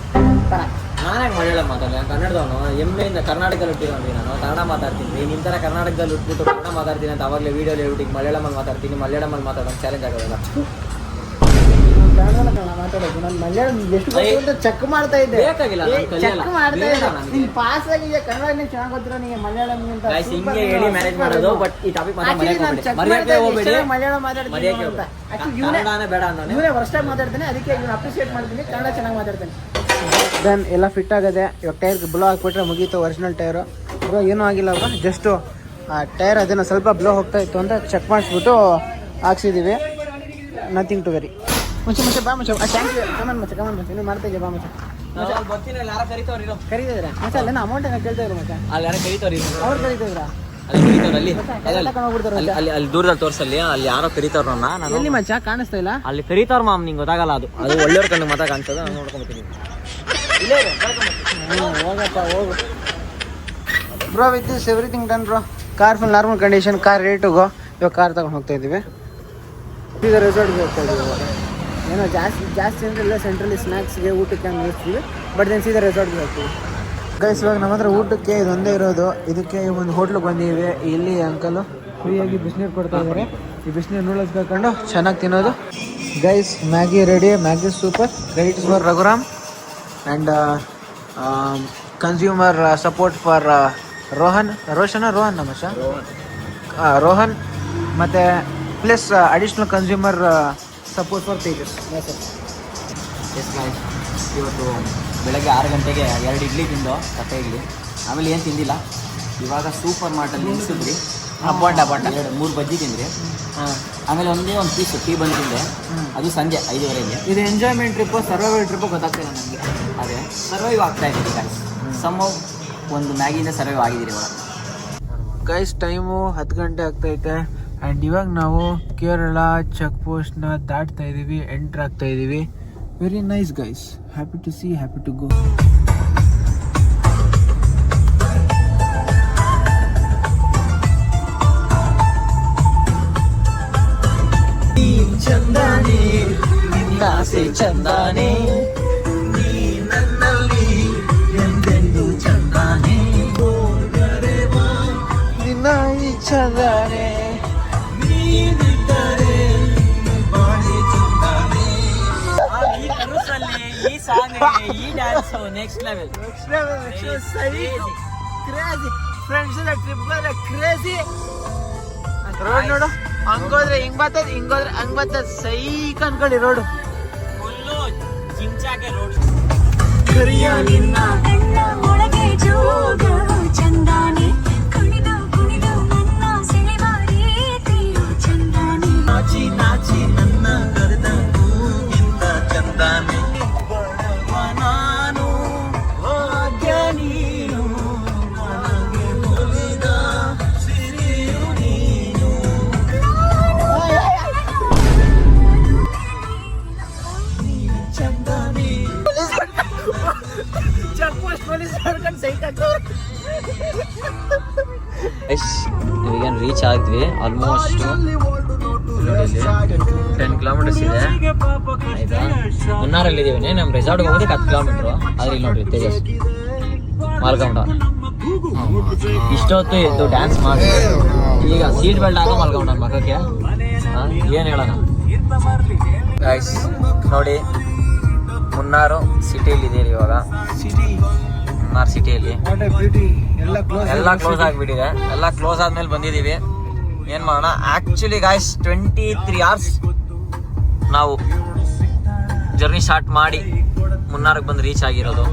ಪರ. ನಾನೇ ಮಲಯಾಳಂ ಮಾತಾಡಲಿ, ನಾನು ಕನ್ನಡದವನು. ಹೆಮ್ಮೆಯಿಂದ ಕರ್ನಾಟಕದಲ್ಲಿ ಹುಟ್ಟಿರೋದು. ನಾನು ಕನ್ನಡ ಮಾತಾಡ್ತೀನಿ. ನಿಮ್ಮ ಥರ ಕರ್ನಾಟಕದಲ್ಲಿ ಹುಟ್ಬಿಟ್ಟು ಕನ್ನಡ ಮಾತಾಡ್ತೀನಿ ಅಂತ ಅವಾಗಲೇ ವೀಡಿಯೋಲಿ ಹೇಳ್ಬಿಟ್ಟು ಮಲಯಾಳಮಲ್ಲಿ ಮಾತಾಡ್ತೀನಿ, ಮಲಯಾಳಮಲ್ಲಿ ಮಾತಾಡೋದು ಚಾಲೆಂಜ್ ಆಗೋದಿಲ್ಲ. ಕನ್ನಡ ಮಾತಾಡೋದು ನಾನು ಮಲಯಾಳಂ ಎಷ್ಟು ಚೆಕ್ ಮಾಡ್ತಾ ಇದ್ದೆ, ಬೇಕಾಗಿಲ್ಲ, ಚೆಕ್ ಮಾಡ್ತಾ ಇದ್ದೆ. ನೀನು ಪಾಸ್ ಆಗಿದೆ, ಕನ್ನಡ ನೀವು ಚೆನ್ನಾಗಿ ಗೊತ್ತಿರೋ ನಿಮಗೆ ಮಲಯಾಳಂ ಅಂತ ಹಿಂಗೆ ಹೇಳಿ ಮ್ಯಾನೇಜ್ ಮಾಡೋದು. ಬಟ್ ಈ ಟಾಪಿಕ್ ಮಲಯಾಳಂ ಮಾತಾಡ್ತೀನಿ ಅಂತ. ಕನ್ನಡನೇ ಬೇಡ ಅನ್ನೋ ಇವನೇ ವರ್ಷಾಗಿ ಮಾತಾಡ್ತಾನೆ, ಅದಕ್ಕೆ ಇವನು ಅಪ್ರಿಷಿಯೇಟ್ ಮಾಡ್ತೀನಿ, ಕನ್ನಡ ಚೆನ್ನಾಗಿ ಮಾತಾಡ್ತಾನೆ. ದೆನ್ ಎಲ್ಲ ಫಿಟ್ ಆಗದೆ. ಇವಾಗ ಟೈರ್ಗೆ ಬ್ಲೋ ಹಾಕ್ಬಿಟ್ರೆ ಮುಗೀತು. ಒರಿಜಿನಲ್ ಟೈರು ಬ್ರೋ ಏನೂ ಆಗಿಲ್ಲ ಬ್ರೋ, ಜಸ್ಟು ಆ ಟೈರ್ ಅದನ್ನು ಸ್ವಲ್ಪ ಬ್ಲೋ ಹೋಗ್ತಾ ಇತ್ತು ಅಂತ ಚೆಕ್ ಮಾಡಿಸ್ಬಿಟ್ಟು ಹಾಕ್ಸಿದ್ದೀವಿ. Nothing to worry. ಮುಂಚೆ ಬಾ ಮುಂಚೆ. Thank you. ಕಮನ್ ಮಚ್ಚ ಇನ್ನೂ ಮಾಡ್ತಾ ಇದೆಯಾ ಬಾ ಮುಂಚೆ. ಕರೀತಿದ್ರೆ ಮತ್ತೆ ಅಲ್ಲೇನೋ ಅಮೌಂಟ್ ಏನೋ ಕೇಳ್ತಾ ಇದ್ರು ಮತ್ತೆ ಅಲ್ಲಿ ಯಾರೋ ಕರೀತವ್ರಿ, ಅವ್ರು ಕರೀತಿದ್ರ ಅಲ್ಲಿ ದೂರದಲ್ಲಿ ತೋರ್ಸಲ್ಲಿ ಅಲ್ಲಿ ಯಾರೋ ಕರೀತವ್ರ. ನಾನು ಎಲ್ಲಿ ಮಚ್ಚ ಕಾಣಿಸ್ತಾ ಇಲ್ಲ. ಅಲ್ಲಿ ಕರೀತವ್ರ ಮಾಮ್, ನಿಂಗೆ ಗೊತ್ತಾಗಲ್ಲ. ಅದು ಒಳ್ಳೆಯವ್ರ ಕಣ್ಣು ಮಾತಾ ಕಾಣಿಸ್ತದೆ. ನಾನು ನೋಡ್ಕೊಂಡ್ಬಿಡ್ತೀನಿ. ಹೋಗಪ್ಪ ಹೋಗು bro. With this everything done bro. Car full normal condition, car ರೇಟುಗೋ. ಇವಾಗ ಕಾರ್ ತಗೊಂಡು ಹೋಗ್ತಾ ಇದ್ದೀವಿ. ಸೀದಾ ರೆಸಾರ್ಟ್ಗೆ ಹೋಗ್ತಾ ಇದ್ದೀವಿ. ಏನೋ ಜಾಸ್ತಿ ಅಂದರೆ ಇಲ್ಲ, ಸೆಂಟ್ರಲ್ಲಿ ಸ್ನ್ಯಾಕ್ಸ್ಗೆ ಊಟಕ್ಕೆ ಹಂಗೆ ಇರ್ತೀವಿ. ಬಟ್ ದೆನ್ ಸೀದಾ ರೆಸಾರ್ಟ್ಗೆ ಹೋಗ್ತೀವಿ. ಗೈಸ್ ಇವಾಗ ನಮ್ಮ ಹತ್ರ ಊಟಕ್ಕೆ ಇದೊಂದೇ ಇರೋದು. ಇದಕ್ಕೆ ಒಂದು ಹೋಟ್ಲಿಗೆ ಬಂದಿದ್ದೀವಿ. ಇಲ್ಲಿ ಅಂಕಲು ಫ್ರೀಯಾಗಿ ಬಿಸಿನೀರು ಕೊಡ್ತಾ ಇದ್ದಾರೆ. ಈ ಬಿಸಿನೀರು ನೂಡಲ್ಸ್ ಬೇಕೊಂಡು ಚೆನ್ನಾಗಿ ತಿನ್ನೋದು. Guys Maggi ready, Maggi super. Credits for Raghuram and consumer support for Rohan ನಮಶ ರೋಹನ್ ಮತ್ತು plus additional consumer support for Tejas. ಇವತ್ತು ಬೆಳಗ್ಗೆ 6 ಗಂಟೆಗೆ 2 ಇಡ್ಲಿ ತಿಂದು, ತಟ್ಟೆ ಇಡ್ಲಿ. ಆಮೇಲೆ ಏನು ತಿಂದಿಲ್ಲ. ಇವಾಗ ಸೂಪರ್ ಮಾರ್ಟಲ್ಲಿ ನಿಲ್ಸಿದ್ರಿ, ಬೋಂಡ 3 ಬಜ್ಜಿ ತಿಂದ್ರಿ. ಆಮೇಲೆ ಒಂದು ಪೀಸ್ ಟೀ ಬಂದು ತಿಂದೆ. ಅದು ಸಂಜೆ 5:30ಗೆ. ಇದು ಎಂಜಾಯ್ಮೆಂಟ್ ಟ್ರಿಪ್ಪು ಸರ್ವೈವಲ್ ಟ್ರಿಪ್ಪು ಗೊತ್ತಾಗ್ತಿಲ್ಲ ನನಗೆ. ಅದೇ ಸರ್ವೈವ್ ಆಗ್ತಾ ಇದ್ದೀರಿ ಗೈಸ್. ಒಂದು ಮ್ಯಾಗಿಯಿಂದ ಸರ್ವೈವ್ ಆಗಿದ್ದೀರಿ ಇವಾಗ. ಗೈಸ್ ಟೈಮು 10 ಗಂಟೆ ಆಗ್ತೈತೆ. ಆ್ಯಂಡ್ ಇವಾಗ ನಾವು ಕೇರಳ ಚೆಕ್ ಪೋಸ್ಟ್ನ ದಾಟ್ತಾ ಇದ್ದೀವಿ, ಎಂಟ್ರ್ ಆಗ್ತಾ ಇದ್ದೀವಿ. Very nice guys, happy to see, happy to go. ಚಂದಾನೆ ನಿನ್ನಾಸೆ ಚಂದಾನೆ, ನೀ ನನ್ನಲ್ಲಿ ಎಂದೆಂದು ಚಂದಾನೆ, ನಿನ್ನ ಈ ಚಂದಾನೆ, ನೀನಿದ್ದರೆ ಬಾಳಿ ಚಂದಾನೆ. ಈ ಕರುಸಲ್ಲಿ ಈ ಸಾಂಗ್, ಈ dance next level. Crazy friends trip crazy. Road ನೋಡು, ಹಂಗೋದ್ರೆ ಹಿಂಗ್ ಬರ್ತದೆ, ಹಿಂಗೋದ್ರೆ ಹಂಗ್ ಬರ್ತದೆ. ಸೈಕ್ ಅನ್ಕೊಳ್ಳಿ ರೋಡು. ಫುಲ್ಲು ಜಿಂಚಾಗೆ ರೋಡ್. ಕರಿಯ ನಿನ್ನ ಒಳಗೆ ಜೋಗ ಚಂದಾನೆ, ಕುಣಿದು ಕುಣಿದು ನನ್ನ ಸೆಳೆವ ರೀತಿಯು ಚಂದಾನೆ, ನಾಚಿ ನಾಚಿ ನನ್ನ ಕರೆದಂಗೂ ಇಂದ ಚಂದಾನೆ. ಬಡವ ನಾನು ಭಾಗ್ಯ ನೀನು, ನನಗೆ ಒಲಿದ ಸಿರಿಯು ನೀನು. ಇವಾಗೇನು ರೀಚ್ ಆಗಿದ್ವಿ ಆಲ್ಮೋಸ್ಟ್ 10 ಕಿಲೋಮೀಟರ್ಸ್ ಇದೆ ಆಯ್ತಾ. ಮುನ್ನಾರಲ್ಲಿ ಇದೀವಿ, ನಮ್ಮ ರೆಸಾರ್ಟ್ಗೆ ಹೋಗೋದಕ್ಕೆ 10 ಕಿಲೋಮೀಟ್ರು. ಆದ್ರೆ ಇಲ್ಲಿ ನೋಡ್ರಿ ತೇಜಸ್ ಮಲ್ಕೊಂಡ ಇಷ್ಟೊತ್ತು ಎದ್ದು ಡ್ಯಾನ್ಸ್ ಮಾಡಿ ಈಗ ಸೀಟ್ ಬೆಲ್ಟ್ ಹಾಕೋ ಮಲ್ಕೊಂಡ ನನ್ನ ಮಗಕ್ಕೆ. ಏನು ಹೇಳೋಣ ಗೈಸ್, ನೋಡಿ ಮುನ್ನಾರು ಸಿಟಿಯಲ್ಲಿ ಇದೀರಿ ಇವಾಗ. ಮುನ್ನಾರ್ ಸಿಟಿಯಲ್ಲಿ ಎಲ್ಲ ಕ್ಲೋಸ್ ಆಗಿಬಿಟ್ಟಿದೆ. ಎಲ್ಲ ಕ್ಲೋಸ್ ಆದ್ಮೇಲೆ ಬಂದಿದ್ದೀವಿ. ಏನು ಮಾಡೋಣ, ಆ್ಯಕ್ಚುಲಿ ಗಾಯ್ಸ್ 23 hours ನಾವು ಜರ್ನಿ ಸ್ಟಾರ್ಟ್ ಮಾಡಿ ಮುನ್ನಾರ್ಗೆ ಬಂದು ರೀಚ್ ಆಗಿರೋದು.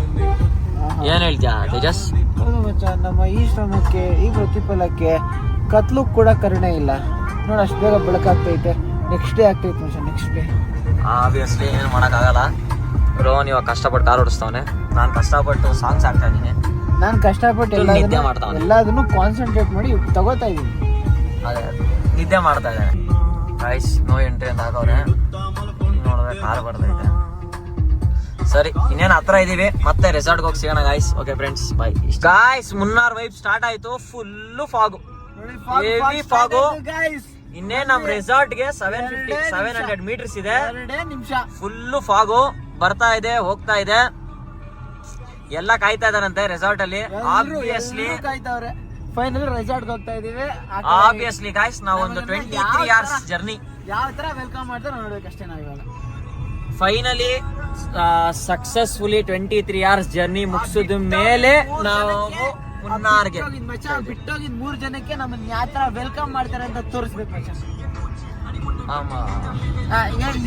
ಏನು ಹೇಳ್ತೀಯಾ ತೇಜಸ್? ಹೌದು ಮಚ್ಚ, ನಮ್ಮ ಈ ಶ್ರಮಕ್ಕೆ ಈ ಪ್ರತಿಫಲಕ್ಕೆ ಕತ್ಲು ಕೂಡ ಕರುಣೆ ಇಲ್ಲ. ನೋಡಿ ಅಷ್ಟು ಬೇಗ ಬೆಳಕಾಗ್ತೈತೆ. ನೆಕ್ಸ್ಟ್ ಡೇ ಆಗ್ತೈತೆ ಮಚ್ಚ, ನೆಕ್ಸ್ಟ್ ಡೇ. ಆಬ್ವಿಯಸ್ಲಿ ಏನು ಮಾಡೋಕ್ಕಾಗಲ್ಲ. ರೋಹನ್ ಇವಾಗ ಕಷ್ಟಪಟ್ಟು ಕಾರ್ ಓಡಿಸ್ತಾವನೆ, ನಾನು ಕಷ್ಟಪಟ್ಟು ಸಾಂಗ್ಸ್ ಹಾಕ್ತಾ ಇದ್ದೀನಿ. ನಾನು ಕಷ್ಟಪಟ್ಟು ನಿದ್ದೆ ಮಾಡ್ತಾವನೆ. ಎಲ್ಲದನ್ನು ಕಾನ್ಸಂಟ್ರೇಟ್ ಮಾಡಿ ತಗೋತಾ ಇದ್ದೀನಿ. ಅದೇ ನಿದ್ದೆ ಮಾಡ್ತಾ ಇದ್ದಾನೆ ಗೈಸ್. ನೋ ಎಂಟ್ರಿ ಅಂತ ಹಾಕವ್ರೆ, ನೋಡಿದ್ರೆ ಕಾರ್ ಬರ್ತೈತೆ. ಸರಿ, ಇನ್ನೇನು ಹತ್ರ ಇದೀವಿ, ಮತ್ತೆ ರೆಸಾರ್ಟ್ಗೆ ಹೋಗಿ ಸಿಗೋಣ guys. Okay friends, bye guys. Munnar vibe start ಆಯ್ತು. Full fog, heavy fog. ಇನ್ನೇ ನಮ್ಮ ರೆಸಾರ್ಟ್ಗೆ 700 ಮೀಟರ್ಸ್ ಇದೆ. ಫುಲ್ಲು ಫಾಗು ಬರ್ತಾ ಇದೆ, ಹೋಗ್ತಾ ಇದೆ. ಎಲ್ಲ ಕಾಯ್ತಾ ಇದಾರಂತೆ ರೆಸಾರ್ಟ್ ಅಲ್ಲಿ. ಆಬ್ವಿಯಸ್ಲಿ ಫೈನಲ್ ರೆಸಾರ್ಟ್ಗೆ ಹೋಗ್ತಾ ಇದೀವಿ. ಆಬ್ವಿಯಸ್ಲಿ ಗಾಯ್ಸ್, ನಾವು ಒಂದು 23 hours ಜರ್ನಿ ಯಾವ ತರ ವೆಲ್ಕಮ್ ಮಾಡ್ತಾರೆ ನೋಡ್ಬೇಕಷ್ಟೇ ನಾವು ಇವಾಗ. ಫೈನಲಿ ಸಕ್ಸಸ್ಫುಲಿ 23 hours ಜರ್ನಿ ಮುಗಿಸಿದ ಮೇಲೆ ನಾವು ಮುನ್ನಾರ್ಗೆ ಬಿಟ್ಟೋಗಿದ್ 3 ಜನಕ್ಕೆ ನಮ್ಮನ್ನ ಯಾವ ತರ ವೆಲ್ಕಮ್ ಮಾಡ್ತಾರೆ ಅಂತ ತೋರಿಸ್ಬೇಕು ಮಚ್ಚ.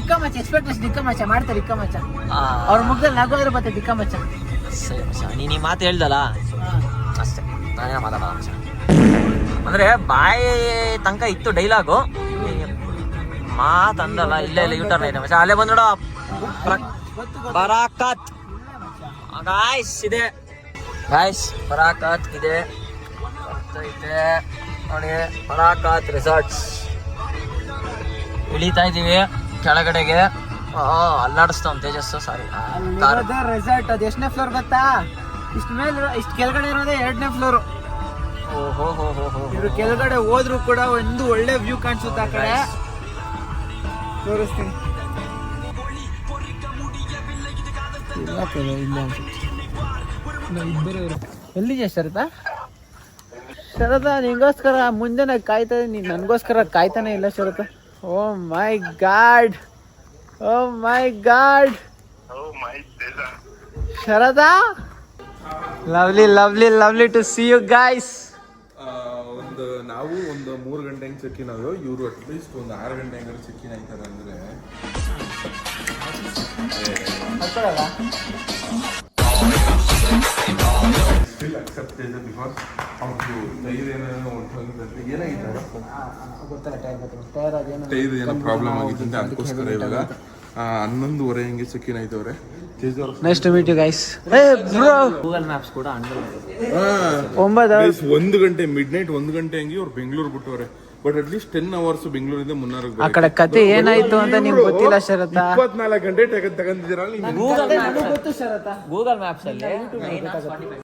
ಇಕ್ಕ ಮಚ್ಚ ಎಕ್ಸ್ಪೆಕ್ಟೇಷನ್ ಇಕ್ಕ ಮಚ್ಚ ಮಾಡ್ತಾರೆ. ಇಕ್ಕ ಮಚ್ಚ ಅವ್ರ ಮುಖದಲ್ಲಿ ನಗೋದ್ರೆ ಬರ್ತೈತೆ. ಇಕ್ಕ ಮಚ್ಚ ನೀನ್ ಈ ಮಾತು ಹೇಳ್ದಲ್ಲ ಅಷ್ಟೇ, ನಾನೇ ಮಾತಾಡೋಣ. ಅಂದ್ರೆ ಬಾಯಿ ತನಕ ಇತ್ತು ಡೈಲಾಗು, ಮಾತಂದಲ್ಲ. ಇಲ್ಲ ಯೂಟರ್ನ್ ಐತೆ ಮಚ್ಚ. ಅಲ್ಲೇ ಬಂದ್ಬಿಡ ಬರಾಕತ್ ಗಾಯ್ಸ್ ಇದೆ. ಗಾಯ್ಸ್ ಬರಾಕತ್ ಇದೆ, ಬರ್ತೈತೆ ನೋಡಿ. ಬರಾಕತ್ ರೆಸಾರ್ಟ್ಸ್ ಇಳಿತಾ ಇದೀವಿ ಕೆಳಗಡೆಗೆ. ಅಲ್ಲಾಡಿಸ್ತಾವ್ ತೇಜಸ್ಸು. ಸಾರಿ, ರೆಸಾರ್ಟ್ ಅದು ಎಷ್ಟನೇ ಫ್ಲೋರ್ ಗೊತ್ತಾ? ಇಷ್ಟ ಮೇಲೆ ಇಷ್ಟ ಕೆಳಗಡೆ ಇರೋದೇ 2ನೇ ಫ್ಲೋರ್. ಇವ್ರು ಕೆಳಗಡೆ ಹೋದ್ರು ಕೂಡ ಒಂದು ಒಳ್ಳೆ ವ್ಯೂ ಕಾಣಿಸುತ್ತೆ. ಆ ಕಡೆ ತೋರಿಸ್ತೀನಿ. ಎಲ್ಲಿದೆ ಶರತ? ಶರತ ನಿಂಗೋಸ್ಕರ ಮುಂಜಾನೆ ಕಾಯ್ತಾ ಇದ್ದೀನಿ, ನನಗೋಸ್ಕರ ಕಾಯ್ತಾನೆ ಇಲ್ಲ Sharath. Oh my God, oh my God Sharath. Lovely lovely lovely to see you guys. ನಾವು ಒಂದು 3 ಗಂಟೆ ಹಂಗೆ ಚೆಕ್ಕಿನ್ ಆದ್ರು. ಇವರು ಅಟ್ಲೀಸ್ಟ್ ಒಂದು 6 ಗಂಟೆ ಹಂಗಾರು ಚೆಕ್ಕಿನ್ ಆಯ್ತಾರೆ. ಅಂದ್ರೆ ಸ್ಟಿಲ್ ಅಕ್ಸೆಪ್ಟೇಬಲ್ ಬಿಕಾಸ್ ಅವ್ರು ಟೈರ್ ಏನಾಗಿದ್ದಾರೆ ಟೈರ್ ಏನೋ ಪ್ರಾಬ್ಲಮ್ ಆಗಿತ್ತು ಅಂತ. ಅದಕ್ಕೋಸ್ಕರ ಇವಾಗ 11:30 ಹಂಗೆ ಚೆಕ್ಕಿನ್ ಆಯ್ತವ್ರೆ. Nice to meet you guys. Google Maps ಕೂಡ 1 ಗಂಟೆ ಮಿಡ್ ನೈಟ್ 1 ಗಂಟೆ ಹಂಗೆ ಅವ್ರು ಬೆಂಗಳೂರು ಬಿಟ್ಟವ್ರೆ. ಬಟ್ ಅಟ್ಲೀಸ್ಟ್ 10 hours ಬೆಂಗಳೂರಿಂದ ಮುನ್ನಾರ್ಗೆ ಆ ಕಡೆ ಕತೆ ಏನಾಯ್ತು ಅಂತ ನಿಮ್ಗೆ ಗೊತ್ತಿಲ್ಲ ಶರತ. 24 ಗಂಟೆ ತಗೊಂಡಿದ್ದೀರಾ ಗೂಗಲ್ ಮ್ಯಾಪ್ಸ್ ಅಲ್ಲಿ